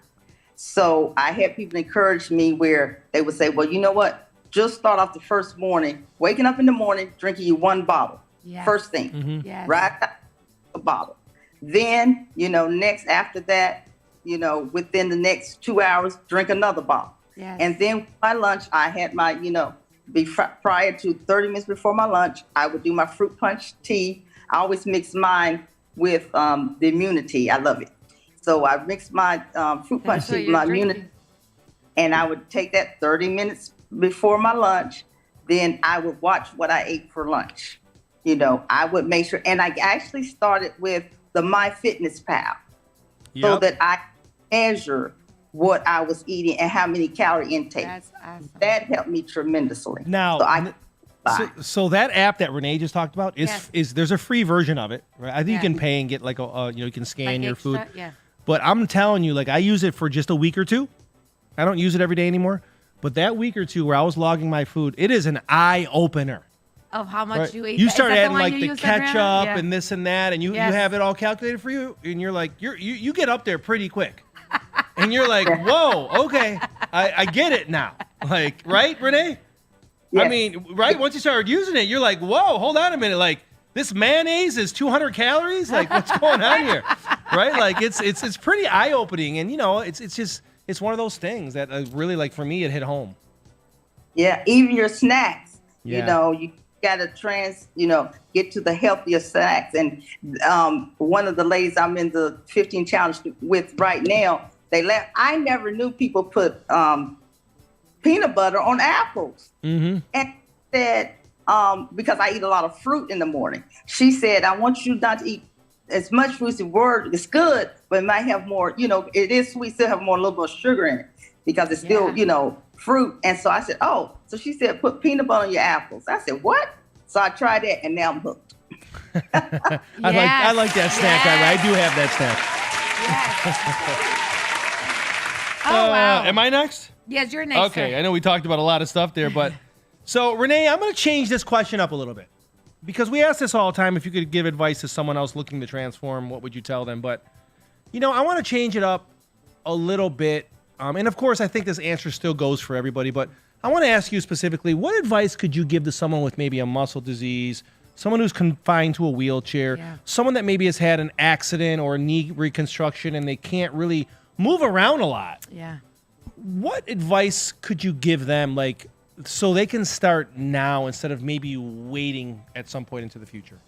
[SPEAKER 9] So I had people encourage me where they would say, well, you know what? Just start off the first morning, waking up in the morning, drinking you one bottle. First thing, right? A bottle. Then, you know, next after that, you know, within the next 2 hours, drink another bottle. And then my lunch, I had my, you know, prior to 30 minutes before my lunch, I would do my fruit punch tea. I always mix mine with the immunity. I love it. So I mixed my fruit punch tea with my immunity. And I would take that 30 minutes before my lunch. Then I would watch what I ate for lunch. You know, I would make sure. And I actually started with the MyFitnessPal so that I measure what I was eating and how many calorie intake.
[SPEAKER 6] That's awesome.
[SPEAKER 9] That helped me tremendously.
[SPEAKER 5] Now, so that app that Renee just talked about is there's a free version of it, right? I think you can pay and get like a you know, you can scan your food. But I'm telling you, like, I use it for just a week or two. I don't use it every day anymore. But that week or two where I was logging my food, it is an eye opener.
[SPEAKER 6] Of how much you eat.
[SPEAKER 5] You start adding like the ketchup and this and that, and you have it all calculated for you, and you're like, you get up there pretty quick. And you're like, whoa, okay, I get it now. Like, right, Renee?
[SPEAKER 9] Yes.
[SPEAKER 5] I mean, right? Once you start using it, you're like, whoa, hold on a minute. Like, this mayonnaise is 200 calories? Like, what's going on here? Right? Like, it's pretty eye-opening. And, you know, it's one of those things that really, like, for me, it hit home.
[SPEAKER 9] Yeah, even your snacks. You know, you got to get to the healthier snacks. And one of the ladies I'm in the 15 challenge with right now, they laugh. I never knew people put peanut butter on apples. And said, because I eat a lot of fruit in the morning. She said, I want you not to eat as much fruit as the word. It's good, but it might have more, it is sweet, still have more, a little more sugar in it because it's still, fruit. And so I said, oh, so she said, put peanut butter on your apples. I said, what? So I tried that and now I'm hooked.
[SPEAKER 5] I like that snack. I do have that snack.
[SPEAKER 6] Oh, wow.
[SPEAKER 5] Am I next?
[SPEAKER 6] Yes, you're next.
[SPEAKER 5] Okay,
[SPEAKER 6] sir.
[SPEAKER 5] I know we talked about a lot of stuff there, but so Renee, I'm going to change this question up a little bit because we ask this all the time. If you could give advice to someone else looking to transform, what would you tell them? But, I want to change it up a little bit. And of course, I think this answer still goes for everybody, but I want to ask you specifically, what advice could you give to someone with maybe a muscle disease, someone who's confined to a wheelchair, someone that maybe has had an accident or a knee reconstruction and they can't really move around a lot?
[SPEAKER 6] Yeah.
[SPEAKER 5] What advice could you give them, like, so they can start now instead of maybe waiting at some point into the future?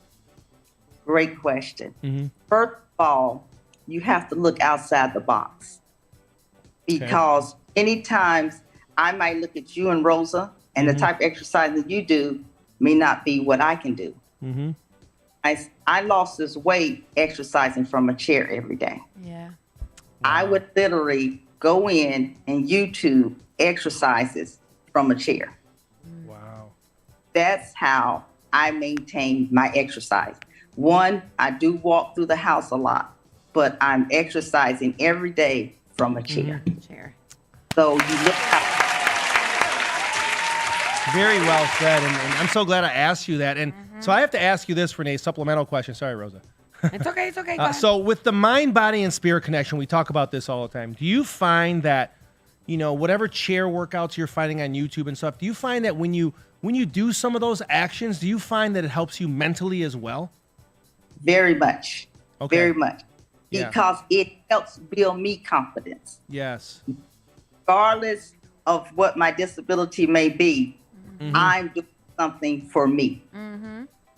[SPEAKER 9] Great question.
[SPEAKER 5] Mm-hmm.
[SPEAKER 9] First of all, you have to look outside the box because many times I might look at you and Rosa and the type of exercise that you do may not be what I can do.
[SPEAKER 5] Mm-hmm.
[SPEAKER 9] I lost this weight exercising from a chair every day.
[SPEAKER 6] Yeah.
[SPEAKER 9] I would literally go in and YouTube exercises from a chair.
[SPEAKER 5] Wow.
[SPEAKER 9] That's how I maintain my exercise. One, I do walk through the house a lot, but I'm exercising every day from a chair. So you look out.
[SPEAKER 5] Very well said, and I'm so glad I asked you that. And so I have to ask you this, Renee, supplemental question. Sorry, Rosa.
[SPEAKER 6] It's okay. Go ahead.
[SPEAKER 5] So with the mind, body, and spirit connection, we talk about this all the time. Do you find that, whatever chair workouts you're finding on YouTube and stuff, do you find that when you do some of those actions, do you find that it helps you mentally as well?
[SPEAKER 9] Very much.
[SPEAKER 5] Okay.
[SPEAKER 9] Very much.
[SPEAKER 5] Yeah.
[SPEAKER 9] Because it helps build me confidence.
[SPEAKER 5] Yes.
[SPEAKER 9] Regardless of what my disability may be, I'm doing something for me.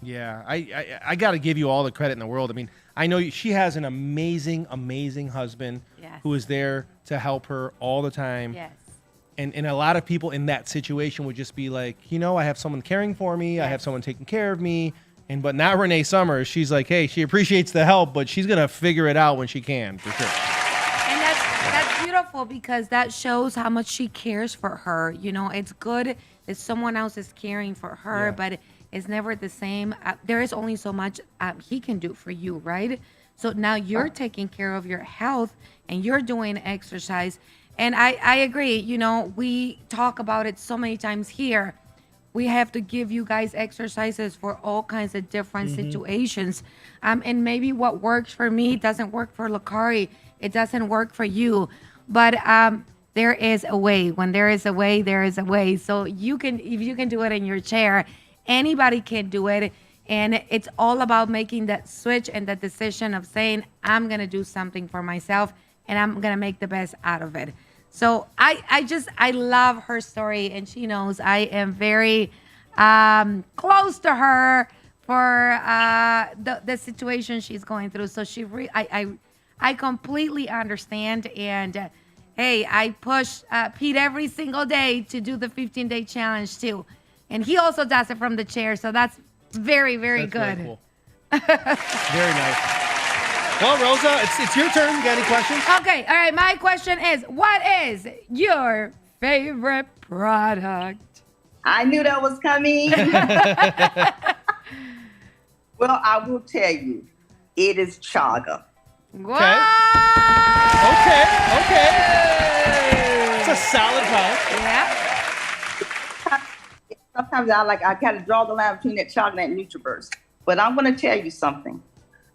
[SPEAKER 5] Yeah, I got to give you all the credit in the world. I mean, I know she has an amazing, amazing husband who is there to help her all the time.
[SPEAKER 6] Yes.
[SPEAKER 5] And a lot of people in that situation would just be like, I have someone caring for me. I have someone taking care of me. But not Renee Summers. She's like, hey, she appreciates the help, but she's going to figure it out when she can, for sure.
[SPEAKER 6] And that's beautiful because that shows how much she cares for her. It's good that someone else is caring for her, but it's never the same. There is only so much he can do for you, right? So now you're taking care of your health and you're doing exercise. And I agree. We talk about it so many times here. We have to give you guys exercises for all kinds of different situations. And maybe what works for me doesn't work for Lakari. It doesn't work for you. But there is a way. When there is a way, there is a way. So if you can do it in your chair, anybody can do it. And it's all about making that switch and that decision of saying, I'm going to do something for myself and I'm going to make the best out of it. So I love her story, and she knows I am very close to her for the situation she's going through. So I completely understand. And hey, I push Pete every single day to do the 15-day challenge too, and he also does it from the chair. So that's very, very good.
[SPEAKER 5] Very cool. Very nice. Well, Rosa, it's your turn. You got any questions?
[SPEAKER 6] Okay, all right. My question is, what is your favorite product?
[SPEAKER 9] I knew that was coming. Well, I will tell you, it is chaga.
[SPEAKER 6] Wow.
[SPEAKER 5] Okay. It's a solid product.
[SPEAKER 6] Yeah.
[SPEAKER 9] Sometimes I kind of draw the line between that chaga and NutriBurst. But I'm going to tell you something.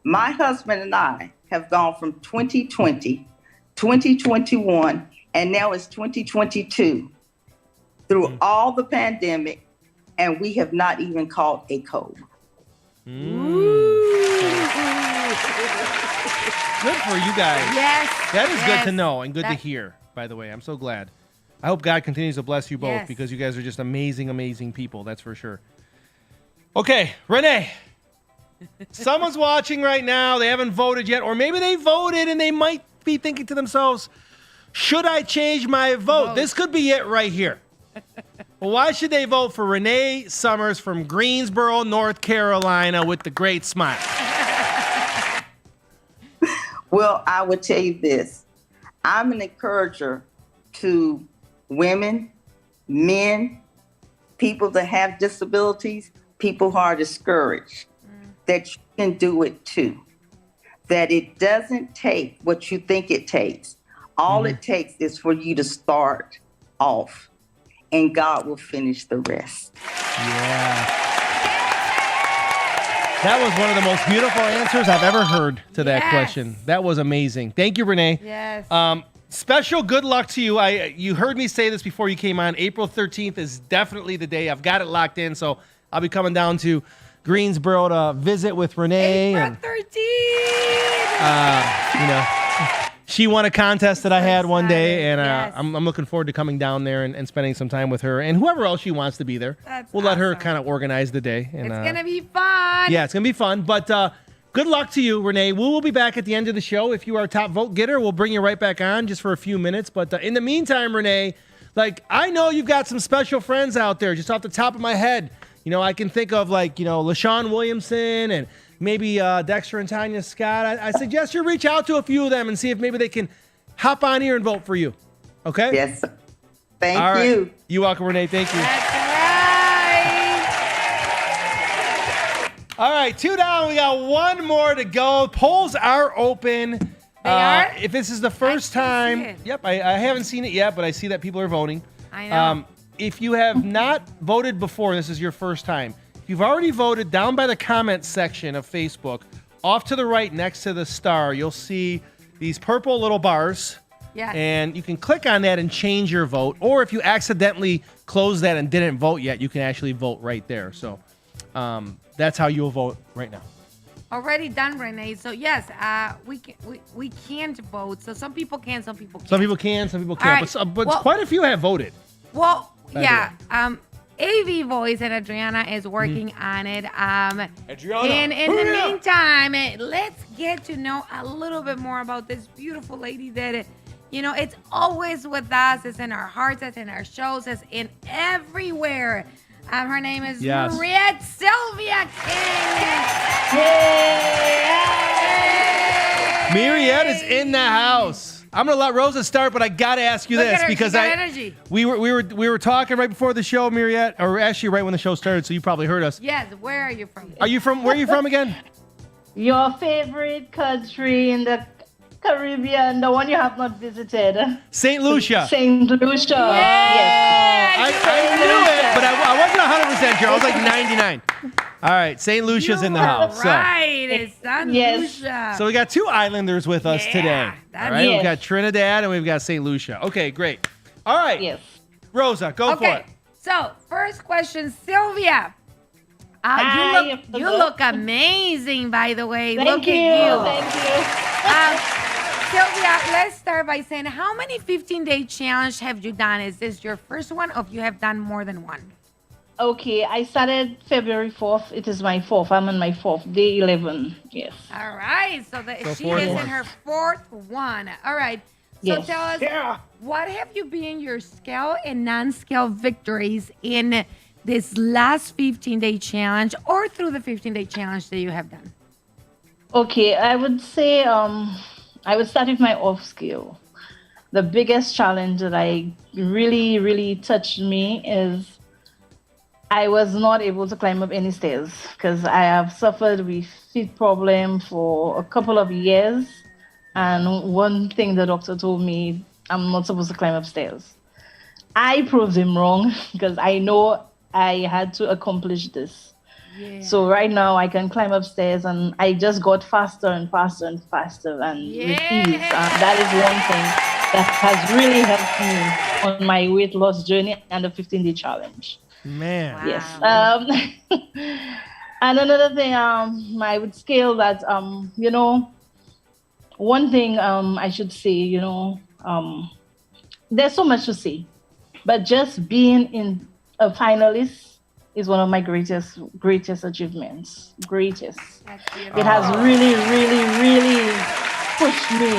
[SPEAKER 9] My husband and I have gone from 2020, 2021, and now it's 2022 through all the pandemic, and we have not even caught a cold.
[SPEAKER 5] Good for you guys.
[SPEAKER 6] Yes.
[SPEAKER 5] That is good to know and good to hear, by the way. I'm so glad. I hope God continues to bless you both because you guys are just amazing, amazing people. That's for sure. Okay, Renee. Someone's watching right now. They haven't voted yet, or maybe they voted and they might be thinking to themselves, should I change my vote? This could be it right here. Well, why should they vote for Renee Summers from Greensboro, North Carolina with the great smile?
[SPEAKER 9] Well, I would tell you this. I'm an encourager to women, men, people that have disabilities, people who are discouraged, that you can do it too. That it doesn't take what you think it takes. All it takes is for you to start off, and God will finish the rest.
[SPEAKER 5] Yeah. That was one of the most beautiful answers I've ever heard to that question. That was amazing. Thank you, Renee.
[SPEAKER 6] Yes.
[SPEAKER 5] Special good luck to you. You heard me say this before you came on. April 13th is definitely the day. I've got it locked in, so I'll be coming down to Greensboro to visit with Renee.
[SPEAKER 6] April 13th.
[SPEAKER 5] You know, she won a contest that I had one day, and
[SPEAKER 6] Yes.
[SPEAKER 5] I'm looking forward to coming down there and spending some time with her and whoever else she wants to be there.
[SPEAKER 6] That's
[SPEAKER 5] we'll let her
[SPEAKER 6] awesome.
[SPEAKER 5] kind of organize the day. And,
[SPEAKER 6] It's going to be fun.
[SPEAKER 5] yeah, it's going to be fun. But good luck to you, Renee. We will be back at the end of the show. If you are a top vote getter, we'll bring you right back on just for a few minutes. But in the meantime, Renee, I know you've got some special friends out there just off the top of my head. You know, I can think of LaShawn Williamson and maybe Dexter and Tanya Scott. I suggest you reach out to a few of them and see if maybe they can hop on here and vote for you. Okay?
[SPEAKER 9] Yes, sir. Thank
[SPEAKER 5] All right.
[SPEAKER 9] you.
[SPEAKER 5] You're welcome, Renee. Thank you.
[SPEAKER 6] That's right.
[SPEAKER 5] All right, 2 down. We got one more to go. Polls are open.
[SPEAKER 6] They are?
[SPEAKER 5] If this is the first
[SPEAKER 6] I can't
[SPEAKER 5] time,
[SPEAKER 6] see it.
[SPEAKER 5] yep, I haven't seen it yet, but I see that people are voting.
[SPEAKER 6] I know.
[SPEAKER 5] If you have not voted before, and this is your first time. If you've already voted, down by the comments section of Facebook, off to the right next to the star, you'll see these purple little bars.
[SPEAKER 6] Yes.
[SPEAKER 5] And you can click on that and change your vote. Or if you accidentally closed that and didn't vote yet, you can actually vote right there. So that's how you'll vote right now.
[SPEAKER 6] Already done, Renee. So yes, we can't vote. So some people can, some people can't.
[SPEAKER 5] Some people can, some people
[SPEAKER 6] All
[SPEAKER 5] can't.
[SPEAKER 6] right.
[SPEAKER 5] But
[SPEAKER 6] Well-
[SPEAKER 5] quite a few have voted.
[SPEAKER 6] Well,
[SPEAKER 5] By the
[SPEAKER 6] yeah. AV Voice and Adriana is working on it.
[SPEAKER 2] Adriana,
[SPEAKER 6] And in the
[SPEAKER 2] hurry up.
[SPEAKER 6] meantime, let's get to know a little bit more about this beautiful lady that, it's always with us. It's in our hearts. It's in our shows. It's in everywhere. Her name is
[SPEAKER 5] Yes.
[SPEAKER 6] Mariette Sylvia King.
[SPEAKER 5] Mariette is in the house. I'm gonna let Rosa start, but I gotta ask you
[SPEAKER 6] Look
[SPEAKER 5] this
[SPEAKER 6] at her,
[SPEAKER 5] because
[SPEAKER 6] she got energy.
[SPEAKER 5] we were talking right before the show, Mariette, or actually right when the show started, so you probably heard us.
[SPEAKER 6] Yes, where are you from?
[SPEAKER 5] Where are you from again?
[SPEAKER 10] Your favorite country in the Caribbean, the one you have not visited.
[SPEAKER 5] St. Lucia.
[SPEAKER 10] St. Lucia.
[SPEAKER 5] I knew it, but I wasn't 100% sure. I was like 99. All right, St. Lucia's in the house. So.
[SPEAKER 6] Right, it's San Lucia.
[SPEAKER 5] So we got two islanders with us today. All
[SPEAKER 6] that's-
[SPEAKER 5] right, we've
[SPEAKER 10] Yes.
[SPEAKER 5] got Trinidad and we've got St. Lucia. Okay, great. All right,
[SPEAKER 10] Yes.
[SPEAKER 5] Rosa, go for it.
[SPEAKER 6] So first question, Sylvia.
[SPEAKER 10] Hi,
[SPEAKER 6] You look amazing, by the way.
[SPEAKER 10] Thank
[SPEAKER 6] Look
[SPEAKER 10] you.
[SPEAKER 6] at
[SPEAKER 10] Thank you.
[SPEAKER 6] Sylvia, let's start by saying how many 15-day challenge have you done? Is this your first one or you have done more than one?
[SPEAKER 10] Okay, I started February 4th. It is my 4th. I'm on my 4th, day 11. Yes.
[SPEAKER 6] All right, so she
[SPEAKER 5] fourth
[SPEAKER 6] is
[SPEAKER 5] one.
[SPEAKER 6] in her fourth one. All right. So
[SPEAKER 10] Yes.
[SPEAKER 6] tell us, what have you been your scale and non-scale victories in this last 15-day challenge or through the 15-day challenge that you have done?
[SPEAKER 10] Okay, I would say I would start with my off scale. The biggest challenge that really, really touched me is I was not able to climb up any stairs because I have suffered with feet problem for a couple of years. And one thing the doctor told me, I'm not supposed to climb upstairs. I proved him wrong because I know I had to accomplish this.
[SPEAKER 6] Yeah.
[SPEAKER 10] So right now I can climb upstairs and I just got faster and faster and faster and with ease. That is one thing that has really helped me on my weight loss journey and the 15-day challenge.
[SPEAKER 5] Man.
[SPEAKER 6] Wow.
[SPEAKER 10] Yes. And another thing, I would scale that, one thing I should say, there's so much to say, but just being in a finalist is one of my greatest achievements. Greatest.
[SPEAKER 6] That's beautiful.
[SPEAKER 10] It has really, really, really pushed me,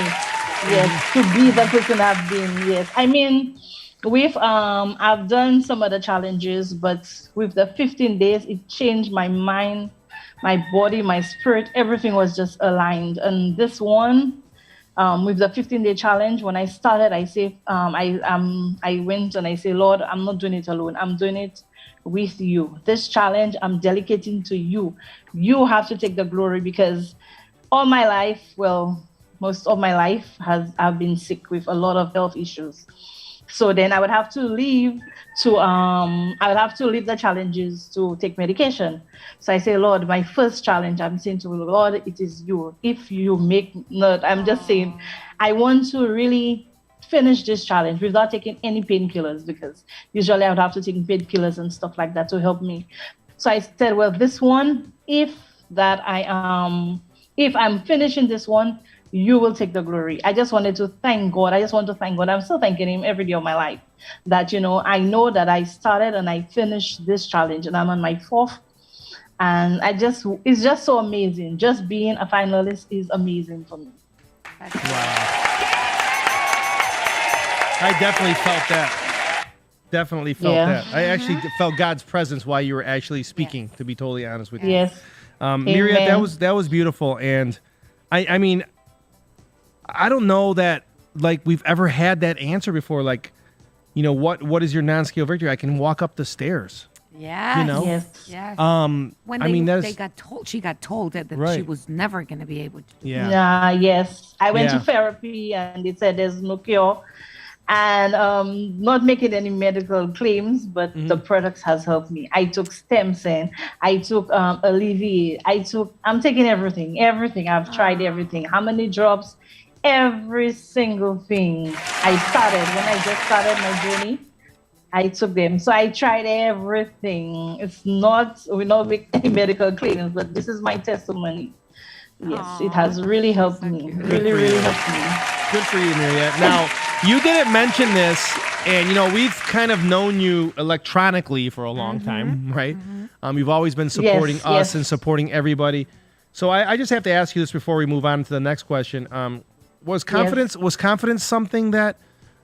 [SPEAKER 10] yes, to be the person I've been. Yes. I mean, I've done some other challenges, but with the 15 days, it changed my mind, my body, my spirit. Everything was just aligned. And this one, with the 15-day challenge, when I started, I say, I went and I say, Lord, I'm not doing it alone. I'm doing it with you. This challenge, I'm dedicating to you. You have to take the glory, because all my life, well, most of my life I've been sick with a lot of health issues. So then I would have to leave the challenges to take medication. So I say, Lord, my first challenge, I'm saying to Lord, it is you. If you make not, I'm just saying, I want to really finish this challenge without taking any painkillers, because usually I would have to take painkillers and stuff like that to help me. So I said, well, this one, if I'm finishing this one, you will take the glory. I just wanted to thank God. I'm still thanking him every day of my life that, I know that I started and I finished this challenge, and I'm on my 4th. And it's just so amazing. Just being a finalist is amazing for me.
[SPEAKER 5] Wow. I definitely felt that. That. I actually felt God's presence while you were actually speaking, to be totally honest with you.
[SPEAKER 10] Yes.
[SPEAKER 5] Myriad, that was beautiful. And I mean, I don't know that like we've ever had that answer before. Like, what is your non-scale victory? I can walk up the stairs.
[SPEAKER 6] Yes. Yes. When she got told that she was never going to be able to do it.
[SPEAKER 10] Yes. I went to therapy and they said there's no cure. And not making any medical claims, but the products has helped me. I took stem cell, I took Alleviate, I'm taking everything. I've tried everything. How many drops? Every single thing. When I just started my journey, I took them. So I tried everything. We're not making any medical claims, but this is my testimony. Yes, it has really helped me. Really helped me.
[SPEAKER 5] Good for you, Myriad. Now, you didn't mention this, and we've kind of known you electronically for a long time, right? You've always been supporting us and supporting everybody. So I just have to ask you this before we move on to the next question. Was confidence something that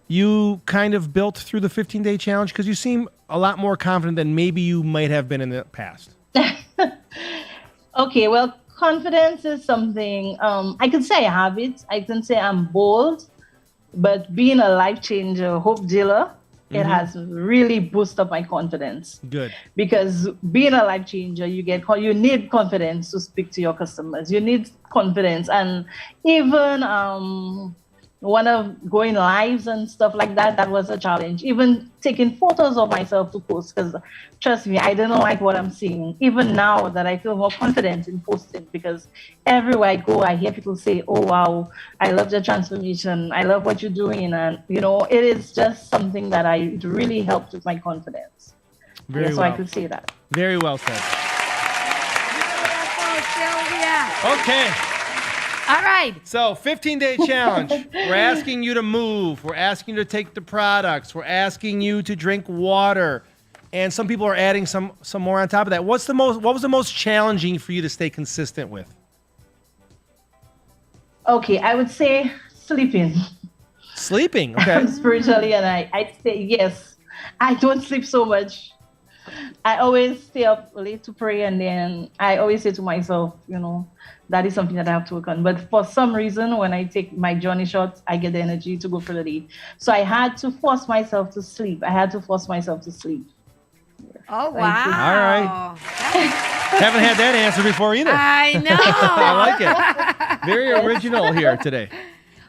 [SPEAKER 5] you kind of built through the 15-day challenge? Because you seem a lot more confident than maybe you might have been in the past.
[SPEAKER 10] Okay, well, confidence is something, I can say I have it. I can say I'm bold, but being a life changer, hope dealer, it has really boosted up my confidence.
[SPEAKER 5] Good.
[SPEAKER 10] Because being a life changer, you need confidence to speak to your customers. You need confidence. And even one of going lives and stuff like that was a challenge. Even taking photos of myself to post, because trust me, I don't like what I'm seeing. Even now that I feel more confident in posting, because everywhere I go, I hear people say, oh, wow, I love the transformation. I love what you're doing. And, it is just something that it really helped with my confidence. So I could say that.
[SPEAKER 5] Very well said.
[SPEAKER 6] Sylvia.
[SPEAKER 5] Okay.
[SPEAKER 6] All right.
[SPEAKER 5] So 15-day challenge. We're asking you to move. We're asking you to take the products. We're asking you to drink water. And some people are adding some more on top of that. What was the most challenging for you to stay consistent with?
[SPEAKER 10] Okay, I would say sleeping.
[SPEAKER 5] Sleeping, okay.
[SPEAKER 10] Spiritually, and I say yes. I don't sleep so much. I always stay up late to pray, and then I always say to myself, that is something that I have to work on. But for some reason, when I take my journey shots, I get the energy to go for the day. So I had to force myself to sleep.
[SPEAKER 6] Oh, wow.
[SPEAKER 5] All right. Haven't had that answer before either.
[SPEAKER 6] I know.
[SPEAKER 5] I like it. Very original here today.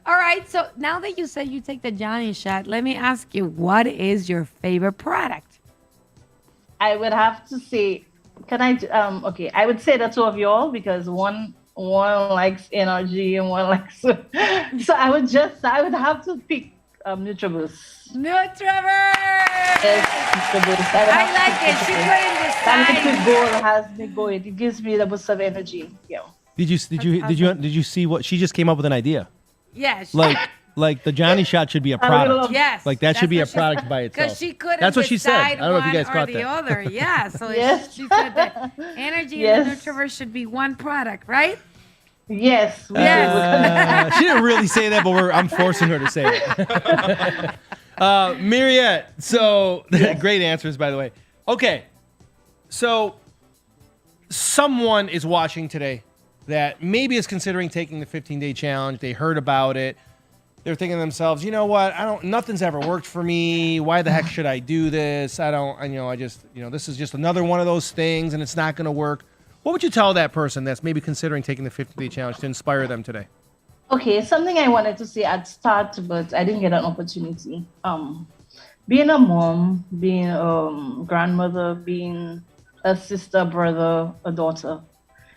[SPEAKER 6] All right. So now that you said you take the Johnny shot, let me ask you, what is your favorite product?
[SPEAKER 10] I would have to say, I would say the two of y'all, because one likes energy and one likes, so I would have to pick NutriBoost. Yes, NutriBoost.
[SPEAKER 6] I like it. She couldn't decide.
[SPEAKER 10] That liquid gold has me going. It gives me the boost of energy. Yeah.
[SPEAKER 5] Did you see what she just came up with an idea?
[SPEAKER 6] Yes.
[SPEAKER 5] Like the Johnny shot should be a product.
[SPEAKER 6] Yes.
[SPEAKER 5] Like that should be a product by itself.
[SPEAKER 6] Because she couldn't
[SPEAKER 5] That's what she said. I
[SPEAKER 6] decide
[SPEAKER 5] don't know if you guys
[SPEAKER 6] one
[SPEAKER 5] caught
[SPEAKER 6] or the
[SPEAKER 5] that.
[SPEAKER 6] other. Yeah. So
[SPEAKER 10] Yes.
[SPEAKER 6] she said that energy and the NutriBoost should be one product, right?
[SPEAKER 10] Yes.
[SPEAKER 5] She didn't really say that, but I'm forcing her to say it. Mariette, so great answers, by the way. Okay, so someone is watching today that maybe is considering taking the 15-day challenge. They heard about it. They're thinking to themselves, you know what? Nothing's ever worked for me. Why the heck should I do this? This is just another one of those things and it's not going to work. What would you tell that person that's maybe considering taking the 15-day challenge to inspire them today?
[SPEAKER 10] Okay, something I wanted to say at start, but I didn't get an opportunity. Being a mom, being a grandmother, being a sister, brother, a daughter,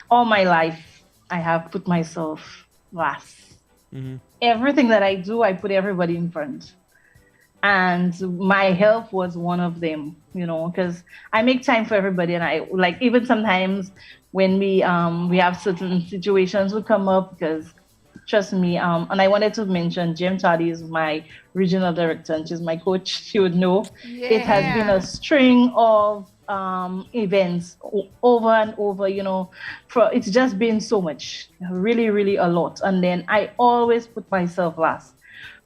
[SPEAKER 10] all my life, I have put myself last. Mm-hmm. Everything that I do, I put everybody in front. And my health was one of them, because I make time for everybody. And I even sometimes when we have certain situations will come up, because trust me, and I wanted to mention Jim Tardy is my regional director and she's my coach. She would know. Yeah. It has been a string of events over and over, it's just been so much, really, really a lot. And then I always put myself last.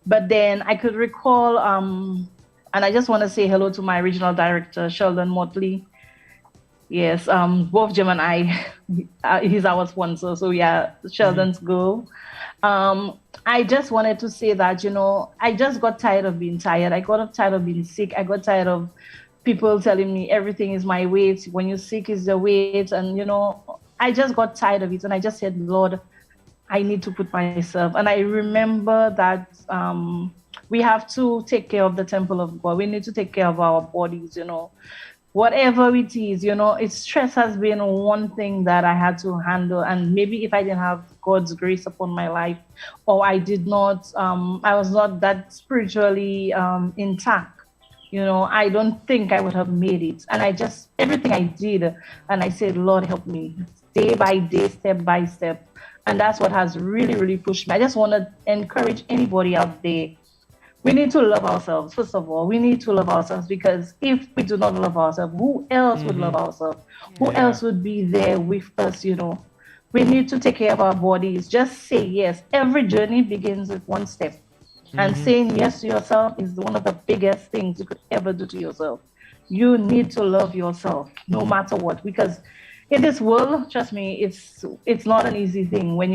[SPEAKER 10] But then I could recall, and I just want to say hello to my regional director, Sheldon Motley. Yes, both Jim and I, he's our sponsor. So yeah, Sheldon's girl. I just wanted to say that, I just got tired of being tired. I got tired of being sick. I got tired of people telling me everything is my weight. When you're sick, is the weight. And, I just got tired of it. And I just said, Lord, I need to put myself. And I remember that we have to take care of the temple of God. We need to take care of our bodies, whatever it is, stress has been one thing that I had to handle. And maybe if I didn't have God's grace upon my life, or I did not, I was not that spiritually intact, I don't think I would have made it. And everything I did, and I said, Lord, help me day by day, step by step. And that's what has really, really pushed me. I just want to encourage anybody out there. We need to love ourselves. First of all, we need to love ourselves, because if we do not love ourselves, who else would love ourselves? Who else would be there with us, We need to take care of our bodies. Just say yes. Every journey begins with one step. And saying yes to yourself is one of the biggest things you could ever do to yourself. You need to love yourself no matter what, because in this world, trust me, it's not an easy thing when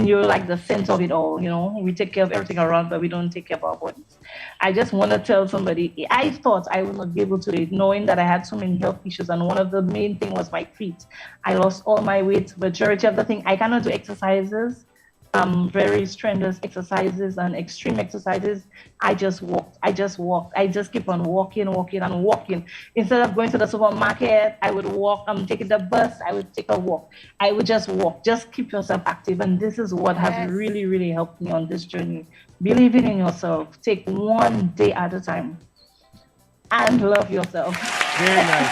[SPEAKER 10] you're like the center of it all. We take care of everything around, but we don't take care of our bodies. I just want to tell somebody, I thought I would not be able to do it, knowing that I had so many health issues, and one of the main thing was my feet. I lost all my weight. Majority of the thing, I cannot do exercises, very strenuous exercises and extreme exercises. I just walked. I just keep on walking. Instead of going to the supermarket, I would walk. I'm taking the bus, I would take a walk. I would just walk. Just keep yourself active. And this is what has really, really helped me on this journey. Believing in yourself. Take one day at a time. And love yourself.
[SPEAKER 5] Very nice.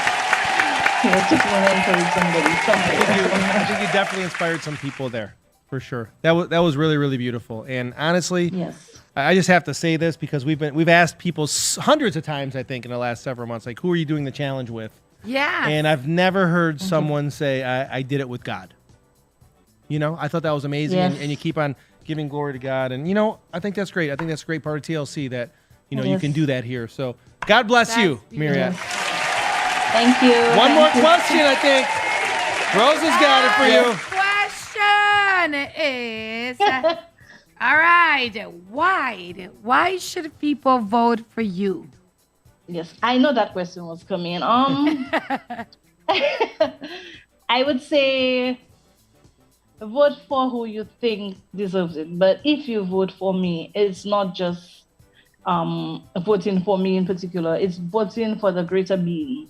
[SPEAKER 10] I just want to encourage somebody.
[SPEAKER 5] I think you definitely inspired some people there. For sure. That was really, really beautiful. And honestly,
[SPEAKER 10] yes,
[SPEAKER 5] I just have to say this, because we've asked people hundreds of times, I think, in the last several months, like, who are you doing the challenge with?
[SPEAKER 6] Yeah.
[SPEAKER 5] And I've never heard someone say, I did it with God. I thought that was amazing.
[SPEAKER 10] Yes.
[SPEAKER 5] And you keep on giving glory to God. And, I think that's great. I think that's a great part of TLC that, you can do that here. So God bless you, Mariette.
[SPEAKER 10] Thank you.
[SPEAKER 5] One more question, I think. Rose has got it for you.
[SPEAKER 6] Is all right, why should people vote for you?
[SPEAKER 10] Yes, I know that question was coming. I would say vote for who you think deserves it. But if you vote for me, it's not just voting for me in particular, it's voting for the greater being.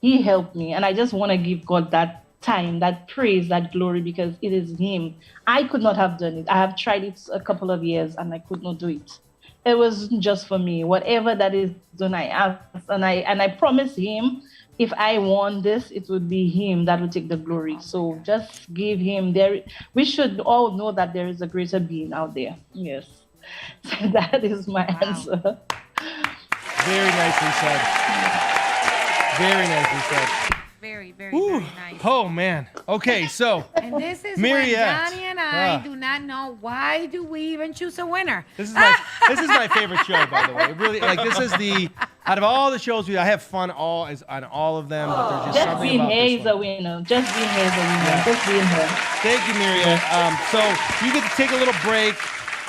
[SPEAKER 10] He helped me, and I just want to give God that time, that praise, that glory, because it is him. I could not have done it. I have tried it a couple of years and I could not do it. It was just for me. Whatever that is done, I asked, and I promised him, if I won this, it would be him that would take the glory. So just give him there. We should all know that there is a greater being out there. Yes. So that is my answer.
[SPEAKER 5] Very nicely said. Very nicely said.
[SPEAKER 6] very, very,
[SPEAKER 5] Whew.
[SPEAKER 6] very nice.
[SPEAKER 5] Oh man. Okay, so
[SPEAKER 6] And this is
[SPEAKER 5] Mariette.
[SPEAKER 6] when Johnny and I
[SPEAKER 5] Ah.
[SPEAKER 6] do not know why do we even choose a winner.
[SPEAKER 5] this is my favorite show, by the way. It really, like, this is the out of all the shows on all of them, but there's just
[SPEAKER 10] Just
[SPEAKER 5] something
[SPEAKER 10] being
[SPEAKER 5] about
[SPEAKER 10] here
[SPEAKER 5] this
[SPEAKER 10] is
[SPEAKER 5] one.
[SPEAKER 10] a winner. Just being here is a winner. Just being here.
[SPEAKER 5] Thank you, Mariette. So you get to take a little break.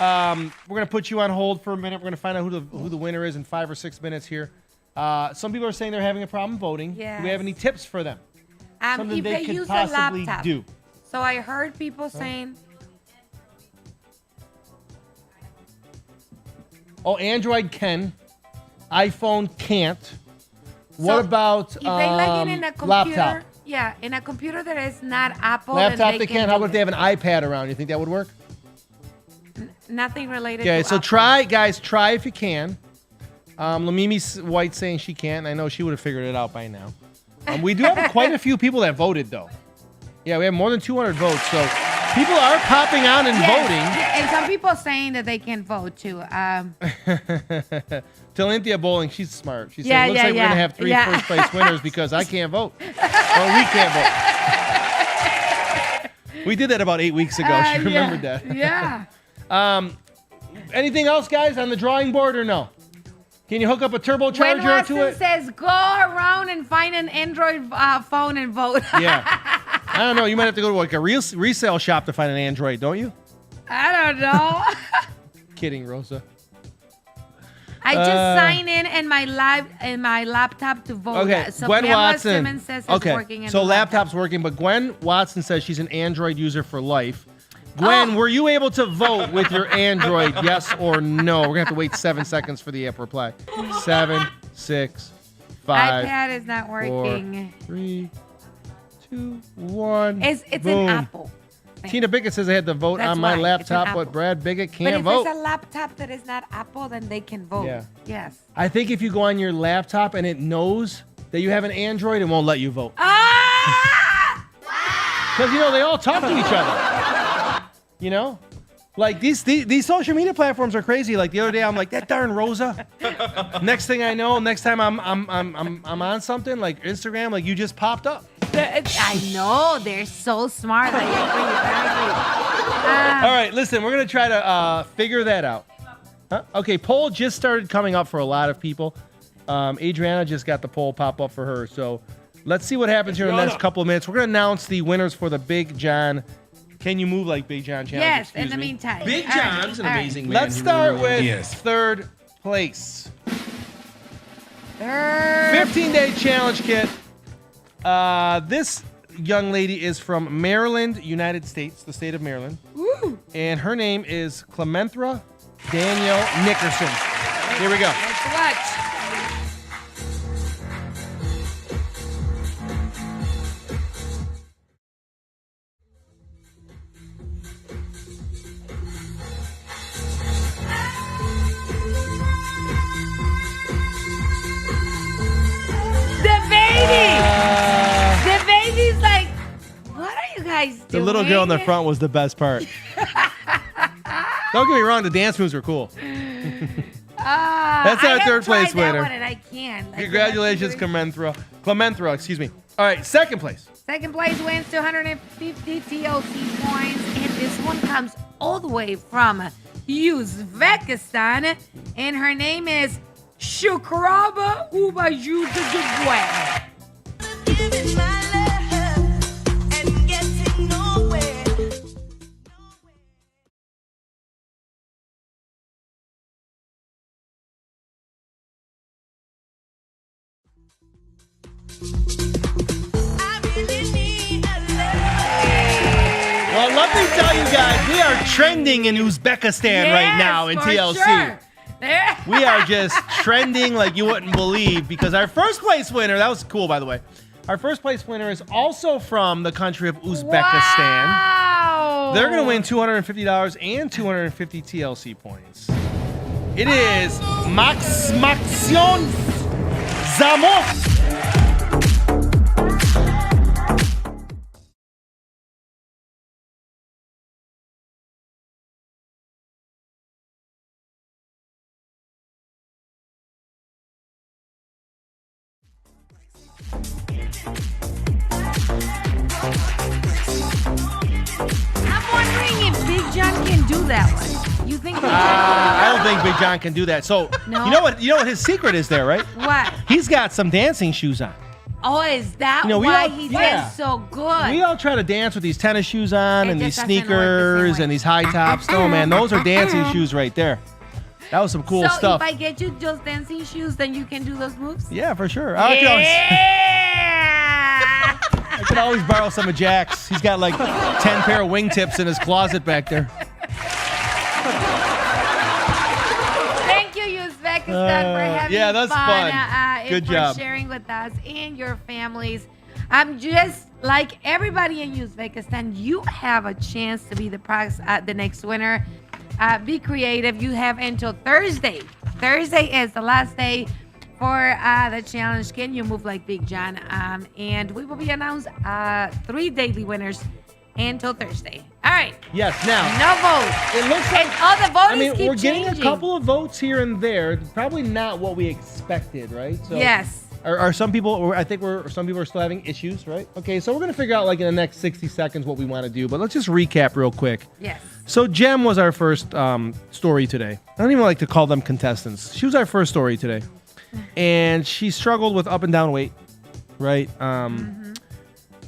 [SPEAKER 5] We're gonna put you on hold for a minute. We're gonna find out who the winner is in 5 or 6 minutes here. Some people are saying they're having a problem voting. Do we have
[SPEAKER 6] Yes.
[SPEAKER 5] any tips for them? Something
[SPEAKER 6] If
[SPEAKER 5] they
[SPEAKER 6] they
[SPEAKER 5] could
[SPEAKER 6] use a
[SPEAKER 5] possibly
[SPEAKER 6] laptop.
[SPEAKER 5] do.
[SPEAKER 6] So I heard people saying,
[SPEAKER 5] Oh, Android can, iPhone can't. What
[SPEAKER 6] So,
[SPEAKER 5] about
[SPEAKER 6] if they like it in a computer,
[SPEAKER 5] laptop?
[SPEAKER 6] yeah, in a computer that is not Apple,
[SPEAKER 5] Laptop
[SPEAKER 6] then
[SPEAKER 5] they
[SPEAKER 6] can
[SPEAKER 5] can't. How
[SPEAKER 6] do
[SPEAKER 5] about if they have an iPad around? You think that would work?
[SPEAKER 6] nothing related
[SPEAKER 5] Okay,
[SPEAKER 6] to
[SPEAKER 5] so
[SPEAKER 6] Apple.
[SPEAKER 5] try if you can. Lamimi White saying she can't. I know she would have figured it out by now. We do have quite a few people that voted though. Yeah, we have more than 200 votes, so people are popping on and
[SPEAKER 6] Yes, and some people saying that they can vote too.
[SPEAKER 5] voting. Talentia Bowling, she's smart. She said,
[SPEAKER 6] Yeah,
[SPEAKER 5] looks
[SPEAKER 6] yeah,
[SPEAKER 5] like we're gonna
[SPEAKER 6] yeah.
[SPEAKER 5] have 3
[SPEAKER 6] Yeah.
[SPEAKER 5] first place winners because I can't vote. Or we can't vote. We did that about 8 weeks ago. She remembered that.
[SPEAKER 6] Yeah.
[SPEAKER 5] Anything else, guys, on the drawing board or no? Can you hook up a
[SPEAKER 6] When
[SPEAKER 5] turbocharger to
[SPEAKER 6] Watson
[SPEAKER 5] it?
[SPEAKER 6] says go around and find an Android phone and vote.
[SPEAKER 5] Yeah. I don't know. You might have to go to like a resale shop to find an Android, don't you?
[SPEAKER 6] I don't know.
[SPEAKER 5] Kidding, Rosa.
[SPEAKER 6] I just sign in my laptop to vote.
[SPEAKER 5] Okay,
[SPEAKER 6] So
[SPEAKER 5] Gwen
[SPEAKER 6] Pamela
[SPEAKER 5] Watson.
[SPEAKER 6] Simmons says it's
[SPEAKER 5] Okay,
[SPEAKER 6] working. In
[SPEAKER 5] so
[SPEAKER 6] the laptop.
[SPEAKER 5] laptop's working, but Gwen Watson says she's an Android user for life. Gwen, were you able to vote with your Android, yes or no? We're gonna have to wait 7 seconds for the app reply. 7, 6, 5,
[SPEAKER 6] iPad is not
[SPEAKER 5] 4,
[SPEAKER 6] working.
[SPEAKER 5] 3, 2, 1.
[SPEAKER 6] It's an
[SPEAKER 5] Boom.
[SPEAKER 6] Apple. thing.
[SPEAKER 5] Tina Biggett says I had to vote
[SPEAKER 6] That's
[SPEAKER 5] on my
[SPEAKER 6] why, it's an
[SPEAKER 5] laptop,
[SPEAKER 6] Apple.
[SPEAKER 5] but Brad Biggett
[SPEAKER 6] But
[SPEAKER 5] can't
[SPEAKER 6] if
[SPEAKER 5] vote.
[SPEAKER 6] it's a laptop that is not Apple, then they can vote.
[SPEAKER 5] Yeah.
[SPEAKER 6] Yes.
[SPEAKER 5] I think if you go on your laptop and it knows that you have an Android, it won't let you vote.
[SPEAKER 6] Ah!
[SPEAKER 5] Because, you know, they all talk to each other. You know? Like, these social media platforms are crazy. Like, the other day, I'm like, that darn Rosa. Next thing I know, next time I'm on something, like Instagram, like, you just popped up.
[SPEAKER 6] I know. They're so smart. I agree.
[SPEAKER 5] All right, listen, we're going to try to figure that out. Huh? Okay, poll just started coming up for a lot of people. Adriana just got the poll pop up for her. So let's see what happens here in the next couple of minutes. We're going to announce the winners for the Big John. Can you move like Big John challenge?
[SPEAKER 6] Yes,
[SPEAKER 5] Excuse
[SPEAKER 6] in the
[SPEAKER 5] me.
[SPEAKER 6] meantime.
[SPEAKER 5] Big
[SPEAKER 6] All right,
[SPEAKER 5] John's an
[SPEAKER 6] all right.
[SPEAKER 5] amazing man. Let's start with
[SPEAKER 3] Yes.
[SPEAKER 5] third place.
[SPEAKER 6] Third.
[SPEAKER 5] 15-day challenge kit. This young lady is from Maryland, United States, the state of Maryland.
[SPEAKER 6] Woo.
[SPEAKER 5] And her name is Clementhra Danielle Nickerson. Here we go.
[SPEAKER 6] Let's watch. The baby! The baby's like, what are you guys doing?
[SPEAKER 5] The little girl in the front was the best part. Don't get me wrong, the dance moves were cool. That's
[SPEAKER 6] I
[SPEAKER 5] our
[SPEAKER 6] have
[SPEAKER 5] third place
[SPEAKER 6] tried that
[SPEAKER 5] winner.
[SPEAKER 6] one and I can't. Like,
[SPEAKER 5] Congratulations, Clementhra, excuse me. All right, second place.
[SPEAKER 6] Second place wins 250 TLC points, and this one comes all the way from Uzbekistan, and her name is Shukraba Ubayudagwe.
[SPEAKER 5] Well, let me tell you guys, we are trending in Uzbekistan right now in
[SPEAKER 6] for
[SPEAKER 5] TLC.
[SPEAKER 6] Sure. There.
[SPEAKER 5] We are just trending like you wouldn't believe because our first place winner, that was cool by the way. Our first place winner is also from the country of Uzbekistan.
[SPEAKER 6] Wow.
[SPEAKER 5] They're going to win $250 and 250 TLC points. It is Maxion Zamov.
[SPEAKER 6] I'm wondering if Big John can do that one. You think Big John
[SPEAKER 5] I don't think Big John can do that. So
[SPEAKER 6] No?
[SPEAKER 5] you know what his secret is there, right?
[SPEAKER 6] What?
[SPEAKER 5] He's got some dancing shoes on.
[SPEAKER 6] Oh, is that
[SPEAKER 5] You know, we
[SPEAKER 6] why
[SPEAKER 5] all-
[SPEAKER 6] he
[SPEAKER 5] yeah.
[SPEAKER 6] did so good?
[SPEAKER 5] We all try to dance with these tennis shoes on
[SPEAKER 6] It
[SPEAKER 5] and these
[SPEAKER 6] just doesn't work the same
[SPEAKER 5] sneakers
[SPEAKER 6] way.
[SPEAKER 5] and these high tops. No, man, those are dancing shoes right there. That was some cool
[SPEAKER 6] so
[SPEAKER 5] stuff.
[SPEAKER 6] if I get you those dancing shoes, then you can do those moves?
[SPEAKER 5] Yeah, for sure. I can always borrow some of Jack's. He's got like 10 pair of wingtips in his closet back there.
[SPEAKER 6] Thank you, Uzbekistan, for having
[SPEAKER 5] yeah, that's fun.
[SPEAKER 6] and
[SPEAKER 5] Good
[SPEAKER 6] for
[SPEAKER 5] job.
[SPEAKER 6] sharing with us and your families. I'm just like everybody in Uzbekistan, you have a chance to be the next winner. Be creative. You have until Thursday. Thursday is the last day for the challenge. Can you move like Big John? And we will be announced 3 daily winners until Thursday. All right.
[SPEAKER 5] Yes, now.
[SPEAKER 6] No votes.
[SPEAKER 5] It looks like,
[SPEAKER 6] And all the votes
[SPEAKER 5] I mean,
[SPEAKER 6] keep
[SPEAKER 5] we're getting
[SPEAKER 6] changing.
[SPEAKER 5] a couple of votes here and there. Probably not what we expected, right? So
[SPEAKER 6] Yes.
[SPEAKER 5] Are some people, I think some people are still having issues, right? Okay, so we're going to figure out like in the next 60 seconds what we want to do, but let's just recap real quick.
[SPEAKER 6] Yes.
[SPEAKER 5] So Jem was our first story today. I don't even like to call them contestants. She was our first story today. And she struggled with up and down weight, right?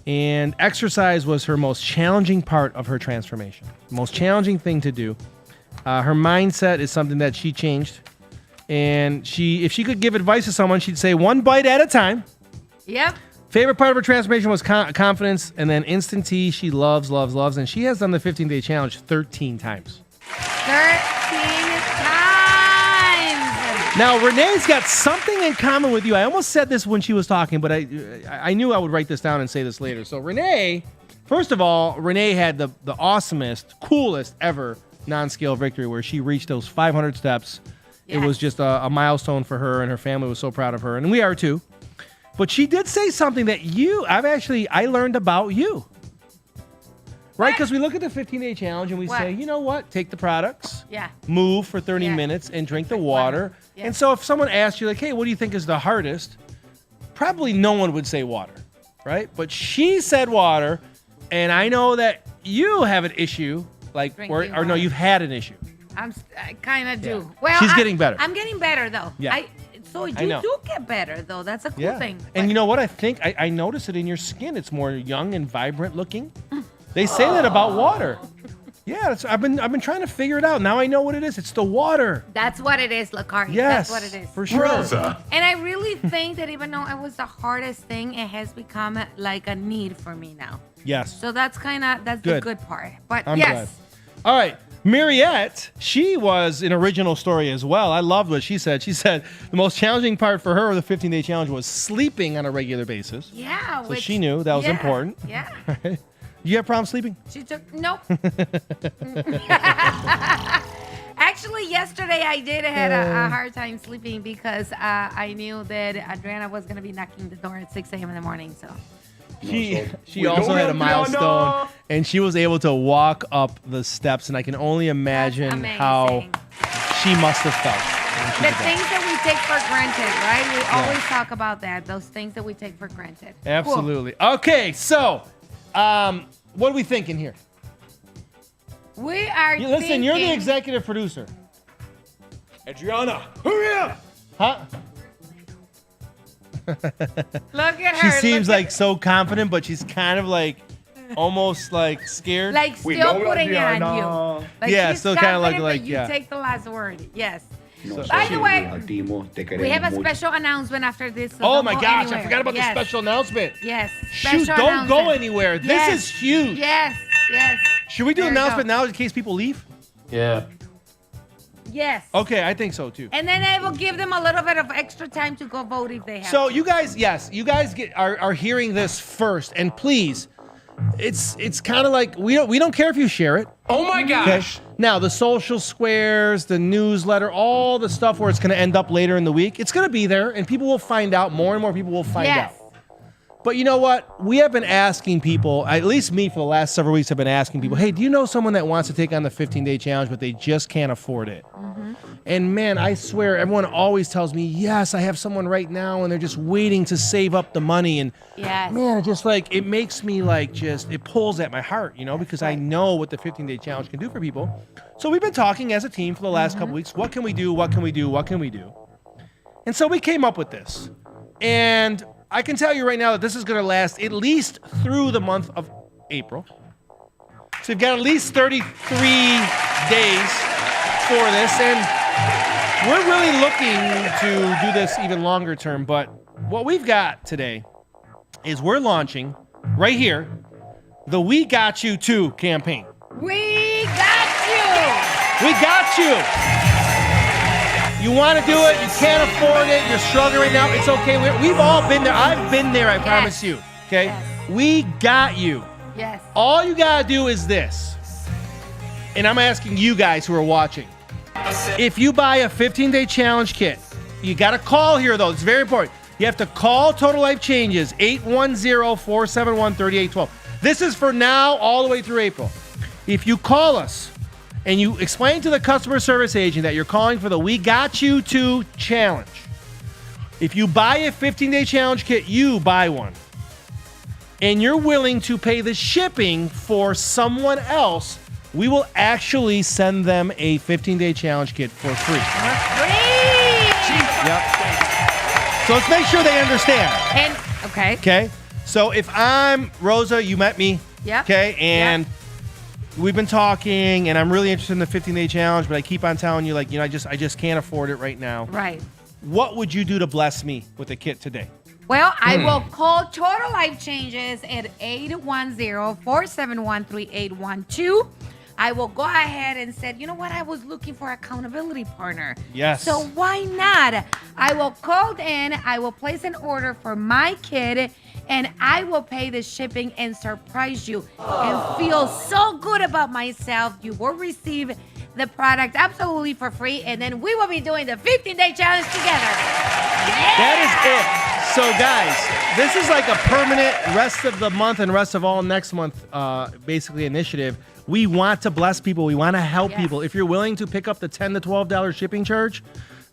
[SPEAKER 5] And exercise was her most challenging part of her transformation. Most challenging thing to do. Her mindset is something that she changed. And if she could give advice to someone, she'd say 1 bite at a time.
[SPEAKER 6] Yep.
[SPEAKER 5] Favorite part of her transformation was confidence, and then instant tea she loves, and she has done the 15-day challenge 13 times.
[SPEAKER 6] 13 times.
[SPEAKER 5] Now, Renee's got something in common with you. I almost said this when she was talking, but I knew I would write this down and say this later. So Renee, first of all, Renee had the awesomest, coolest ever non-scale victory where she reached those 500 steps. It was just a milestone for her, and her family was so proud of her, and we are too. But she did say something that I learned about you. Right? Because we look at the 15-day challenge and we say, you know what? Take the products, move for 30 minutes, and drink the water.
[SPEAKER 6] Yeah.
[SPEAKER 5] And so if someone asks you, like, hey, what do you think is the hardest? Probably no one would say water, right? But she said water, and I know that you have an issue, like, or no, you've had an issue.
[SPEAKER 6] I kind of do. Well,
[SPEAKER 5] She's getting better.
[SPEAKER 6] I'm getting better, though.
[SPEAKER 5] Yeah.
[SPEAKER 6] So you
[SPEAKER 5] I know.
[SPEAKER 6] do get better, though. That's a cool thing.
[SPEAKER 5] And you know what? I think I notice it in your skin. It's more young and vibrant looking. They say that about water. Yeah, I've been trying to figure it out. Now I know what it is. It's the water.
[SPEAKER 6] That's what it is, Lakari.
[SPEAKER 5] Yes,
[SPEAKER 6] That's what it is.
[SPEAKER 5] for sure.
[SPEAKER 3] Rosa.
[SPEAKER 6] And I really think that even though it was the hardest thing, it has become like a need for me now.
[SPEAKER 5] Yes.
[SPEAKER 6] So that's the
[SPEAKER 5] Good.
[SPEAKER 6] good part. But
[SPEAKER 5] I'm
[SPEAKER 6] yes.
[SPEAKER 5] glad. All right. Mariette, she was an original story as well. I loved what she said. She said the most challenging part for her of the 15-day challenge was sleeping on a regular basis.
[SPEAKER 6] Yeah.
[SPEAKER 5] So she knew that was important.
[SPEAKER 6] Yeah.
[SPEAKER 5] You have problems sleeping?
[SPEAKER 6] She took nope. Actually, yesterday I did have a hard time sleeping because I knew that Adriana was gonna be knocking the door at 6 a.m. in the morning. So
[SPEAKER 5] She also had a milestone, and she was able to walk up the steps, and I can only imagine how she must have felt. when she
[SPEAKER 6] the
[SPEAKER 5] did that.
[SPEAKER 6] things that we take for granted, right? We always talk about that. Those things that we take for granted.
[SPEAKER 5] Absolutely. Okay, so what are we thinking here?
[SPEAKER 6] Cool. We are.
[SPEAKER 5] Listen, you're the executive producer.
[SPEAKER 2] Adriana, hurry up!
[SPEAKER 5] Huh?
[SPEAKER 6] Look at
[SPEAKER 5] She
[SPEAKER 6] her.
[SPEAKER 5] seems
[SPEAKER 6] look
[SPEAKER 5] like so confident, but she's kind of like almost like scared.
[SPEAKER 6] like still putting it on you. Like
[SPEAKER 5] Yeah,
[SPEAKER 6] she's
[SPEAKER 5] still kinda
[SPEAKER 6] confident,
[SPEAKER 5] like,
[SPEAKER 6] but you
[SPEAKER 5] yeah.
[SPEAKER 6] take the last word. Yes. By the way, we have a special announcement after this. So
[SPEAKER 5] Oh
[SPEAKER 6] don't
[SPEAKER 5] my
[SPEAKER 6] go
[SPEAKER 5] gosh,
[SPEAKER 6] anywhere.
[SPEAKER 5] I forgot about the special announcement.
[SPEAKER 6] Yes.
[SPEAKER 5] Shoot,
[SPEAKER 6] special
[SPEAKER 5] don't go
[SPEAKER 6] announcement.
[SPEAKER 5] anywhere.
[SPEAKER 6] Yes.
[SPEAKER 5] This is huge.
[SPEAKER 6] Yes. Yes.
[SPEAKER 5] Should we do
[SPEAKER 6] There
[SPEAKER 5] an
[SPEAKER 6] we
[SPEAKER 5] announcement
[SPEAKER 6] go.
[SPEAKER 5] now in case people leave?
[SPEAKER 3] Yeah.
[SPEAKER 6] Yes.
[SPEAKER 5] Okay, I think so too.
[SPEAKER 6] And then I will give them a little bit of extra time to go vote if they have.
[SPEAKER 5] So
[SPEAKER 6] to.
[SPEAKER 5] you guys, yes, you guys are hearing this first, and please, it's kind of like we don't care if you share it.
[SPEAKER 3] Oh my gosh.
[SPEAKER 5] Now the social squares, the newsletter, all the stuff where it's going to end up later in the week, it's going to be there, and people will find out. More and more people will find out. But you know what? We have been asking people, at least me for the last several weeks, have been asking people, hey, do you know someone that wants to take on the 15-day challenge, but they just can't afford it? And man, I swear, everyone always tells me, yes, I have someone right now, and they're just waiting to save up the money. And
[SPEAKER 6] Yes.
[SPEAKER 5] man, it just like, it makes me like, just, it pulls at my heart, you know, because I know what the 15-day challenge can do for people. So we've been talking as a team for the last couple weeks. What can we do? What can we do? What can we do? And so we came up with this. And I can tell you right now that this is going to last at least through the month of April. So you've got at least 33 days for this. And we're really looking to do this even longer term. But what we've got today is we're launching right here the We Got You Too campaign.
[SPEAKER 6] We got you.
[SPEAKER 5] We got you. You want to do it, you can't afford it, you're struggling right now, it's okay. We've all been there. I've been there, I promise you. Okay?
[SPEAKER 6] Yes.
[SPEAKER 5] We got you.
[SPEAKER 6] Yes.
[SPEAKER 5] All you got to do is this. And I'm asking you guys who are watching. If you buy a 15-day challenge kit, you got to call here, though. It's very important. You have to call Total Life Changes, 810-471-3812. This is for now all the way through April. If you call us, and you explain to the customer service agent that you're calling for the We Got You Too challenge. If you buy a 15-day challenge kit, you buy one. And you're willing to pay the shipping for someone else, we will actually send them a 15-day challenge kit for free. Yep. So let's make sure they understand.
[SPEAKER 6] And okay.
[SPEAKER 5] Okay? So if I'm Rosa, you met me.
[SPEAKER 6] Yep.
[SPEAKER 5] Okay? And
[SPEAKER 6] Yep.
[SPEAKER 5] we've been talking, and I'm really interested in the 15-day challenge, but I keep on telling you, like, you know, I just can't afford it right now.
[SPEAKER 6] Right.
[SPEAKER 5] What would you do to bless me with a kit today?
[SPEAKER 6] Well, I will call Total Life Changes at 810-471-3812. I will go ahead and say, you know what? I was looking for accountability partner.
[SPEAKER 5] Yes.
[SPEAKER 6] So why not? I will call in. I will place an order for my kid, and I will pay the shipping and surprise you and feel so good about myself. You will receive the product absolutely for free, and then we will be doing the 15-day challenge together.
[SPEAKER 5] That is it. So, guys, this is like a permanent rest of the month and rest of all next month, basically, initiative. We want to bless people. We want to help people. If you're willing to pick up the $10 to $12 shipping charge,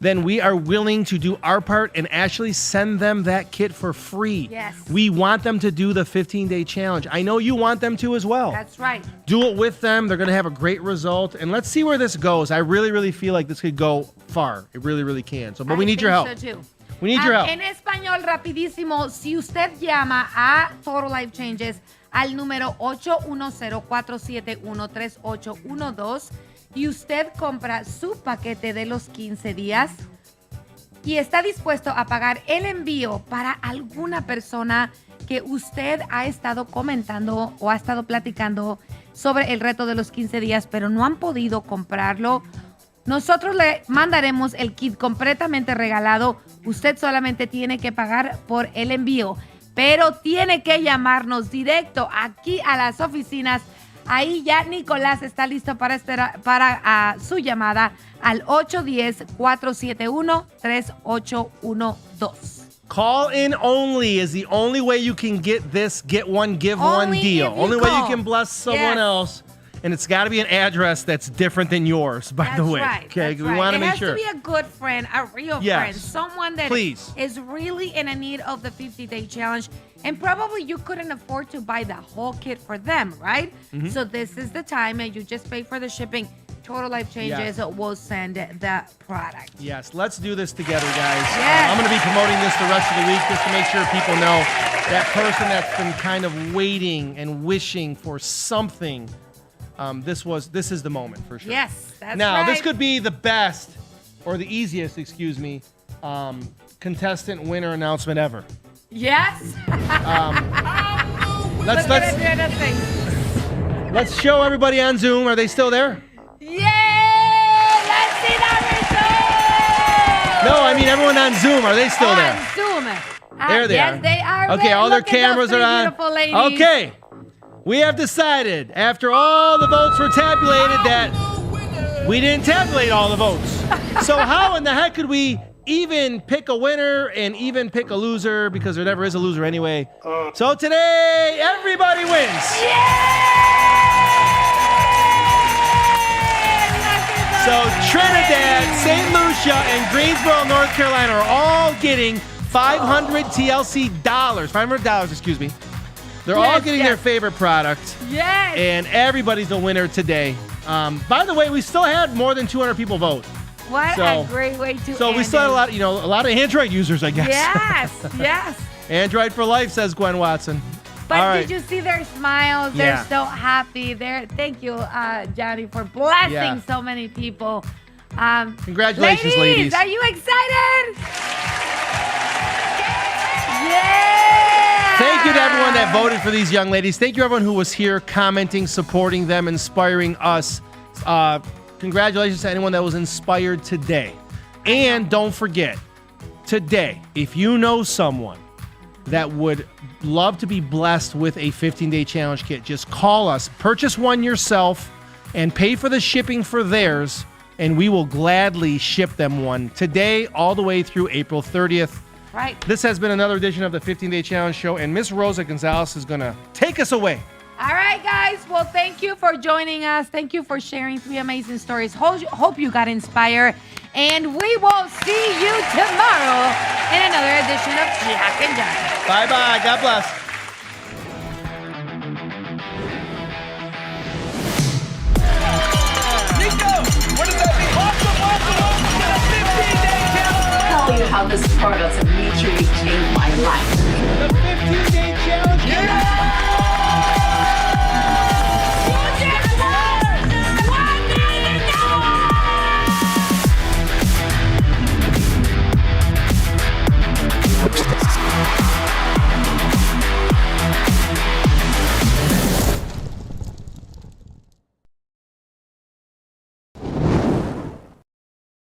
[SPEAKER 5] then we are willing to do our part and actually send them that kit for free.
[SPEAKER 6] Yes.
[SPEAKER 5] We want them to do the 15-day challenge. I know you want them to as well.
[SPEAKER 6] That's right.
[SPEAKER 5] Do it with them. They're going to have a great result. And let's see where this goes. I really, really feel like this could go far. It really, really can. So, but we need your help.
[SPEAKER 6] So too.
[SPEAKER 5] We need your help.
[SPEAKER 6] En español, rapidísimo, si usted llama a Total Life Changes al número 810-471-3812 y usted compra su paquete de los 15 días y está dispuesto a pagar el envío para alguna persona que usted ha estado comentando o ha estado platicando sobre el reto de los 15 días, pero no han podido comprarlo, nosotros le mandaremos el kit completamente regalado. Usted solamente tiene que pagar por el envío, pero tiene que llamarnos directo aquí a las oficinas. Ahí ya Nicolás está listo para esperar para su llamada al 810-471-3812.
[SPEAKER 5] Call in only is the only way you can get this get one, give one
[SPEAKER 6] Only
[SPEAKER 5] deal.
[SPEAKER 6] if you
[SPEAKER 5] Only way you
[SPEAKER 6] call.
[SPEAKER 5] can bless someone
[SPEAKER 6] Yes.
[SPEAKER 5] else. And it's got to be an address that's different than yours, by the way.
[SPEAKER 6] Right,
[SPEAKER 5] Okay,
[SPEAKER 6] that's
[SPEAKER 5] we
[SPEAKER 6] right.
[SPEAKER 5] want to
[SPEAKER 6] it
[SPEAKER 5] make
[SPEAKER 6] has
[SPEAKER 5] sure.
[SPEAKER 6] to be a good friend, a real
[SPEAKER 5] Yes.
[SPEAKER 6] friend, someone that
[SPEAKER 5] Please.
[SPEAKER 6] is really in a need of the 50-day challenge. And probably you couldn't afford to buy the whole kit for them, right?
[SPEAKER 5] Mm-hmm.
[SPEAKER 6] So this is the time, and you just pay for the shipping. Total Life Changes will send the product.
[SPEAKER 5] Yes, let's do this together, guys.
[SPEAKER 6] Yes.
[SPEAKER 5] I'm going to be promoting this the rest of the week just to make sure people know that person that's been kind of waiting and wishing for something. This is the moment for sure.
[SPEAKER 6] Yes, that's
[SPEAKER 5] now,
[SPEAKER 6] right.
[SPEAKER 5] this could be the best, or the easiest, excuse me, contestant winner announcement ever.
[SPEAKER 6] Yes.
[SPEAKER 5] Let's let's show everybody on Zoom. Are they still there?
[SPEAKER 6] Yay! Let's see the results!
[SPEAKER 5] No, I mean everyone on Zoom. Are they still there?
[SPEAKER 6] On Zoom.
[SPEAKER 5] There they are.
[SPEAKER 6] Yes, they are.
[SPEAKER 5] Okay, all their
[SPEAKER 6] Look at those
[SPEAKER 5] cameras
[SPEAKER 6] three
[SPEAKER 5] are on.
[SPEAKER 6] beautiful ladies.
[SPEAKER 5] Okay. We have decided, after all the votes were tabulated, that we didn't tabulate all the votes. So how in the heck could we even pick a winner and even pick a loser, because there never is a loser anyway. So today, everybody wins. So So Trinidad, St. Lucia, and Greensboro, North Carolina are all getting $500, excuse me. They're all getting their favorite product.
[SPEAKER 6] Yes.
[SPEAKER 5] And everybody's a winner today. By the way, we still had more than 200 people vote.
[SPEAKER 6] What a great way to
[SPEAKER 5] So we still had a lot of Android users, I guess.
[SPEAKER 6] Yes, yes.
[SPEAKER 5] Android for life, says Gwen Watson.
[SPEAKER 6] But
[SPEAKER 5] all right.
[SPEAKER 6] did you see their smiles?
[SPEAKER 5] Yeah.
[SPEAKER 6] They're so happy. Thank you, Johnny, for blessing so many people.
[SPEAKER 5] Congratulations, ladies.
[SPEAKER 6] Are you excited? Yeah!
[SPEAKER 5] Thank you to everyone that voted for these young ladies. Thank you, everyone who was here commenting, supporting them, inspiring us. Congratulations to anyone that was inspired today. And don't forget, today, if you know someone that would love to be blessed with a 15-day challenge kit, just call us, purchase one yourself, and pay for the shipping for theirs, and we will gladly ship them one today all the way through April 30th.
[SPEAKER 6] Right.
[SPEAKER 5] This has been another edition of the 15-Day Challenge Show, and Miss Rosa Gonzalez is going to take us away.
[SPEAKER 6] All right, guys. Well, thank you for joining us. Thank you for sharing 3 amazing stories. Hope you got inspired. And we will see you tomorrow in another edition of Jack and Johnny.
[SPEAKER 5] Bye-bye. God bless.
[SPEAKER 4] Nico, what does that mean?
[SPEAKER 7] Tell you how this product literally changed my life.
[SPEAKER 5] The 15-Day Challenge.
[SPEAKER 4] Yeah!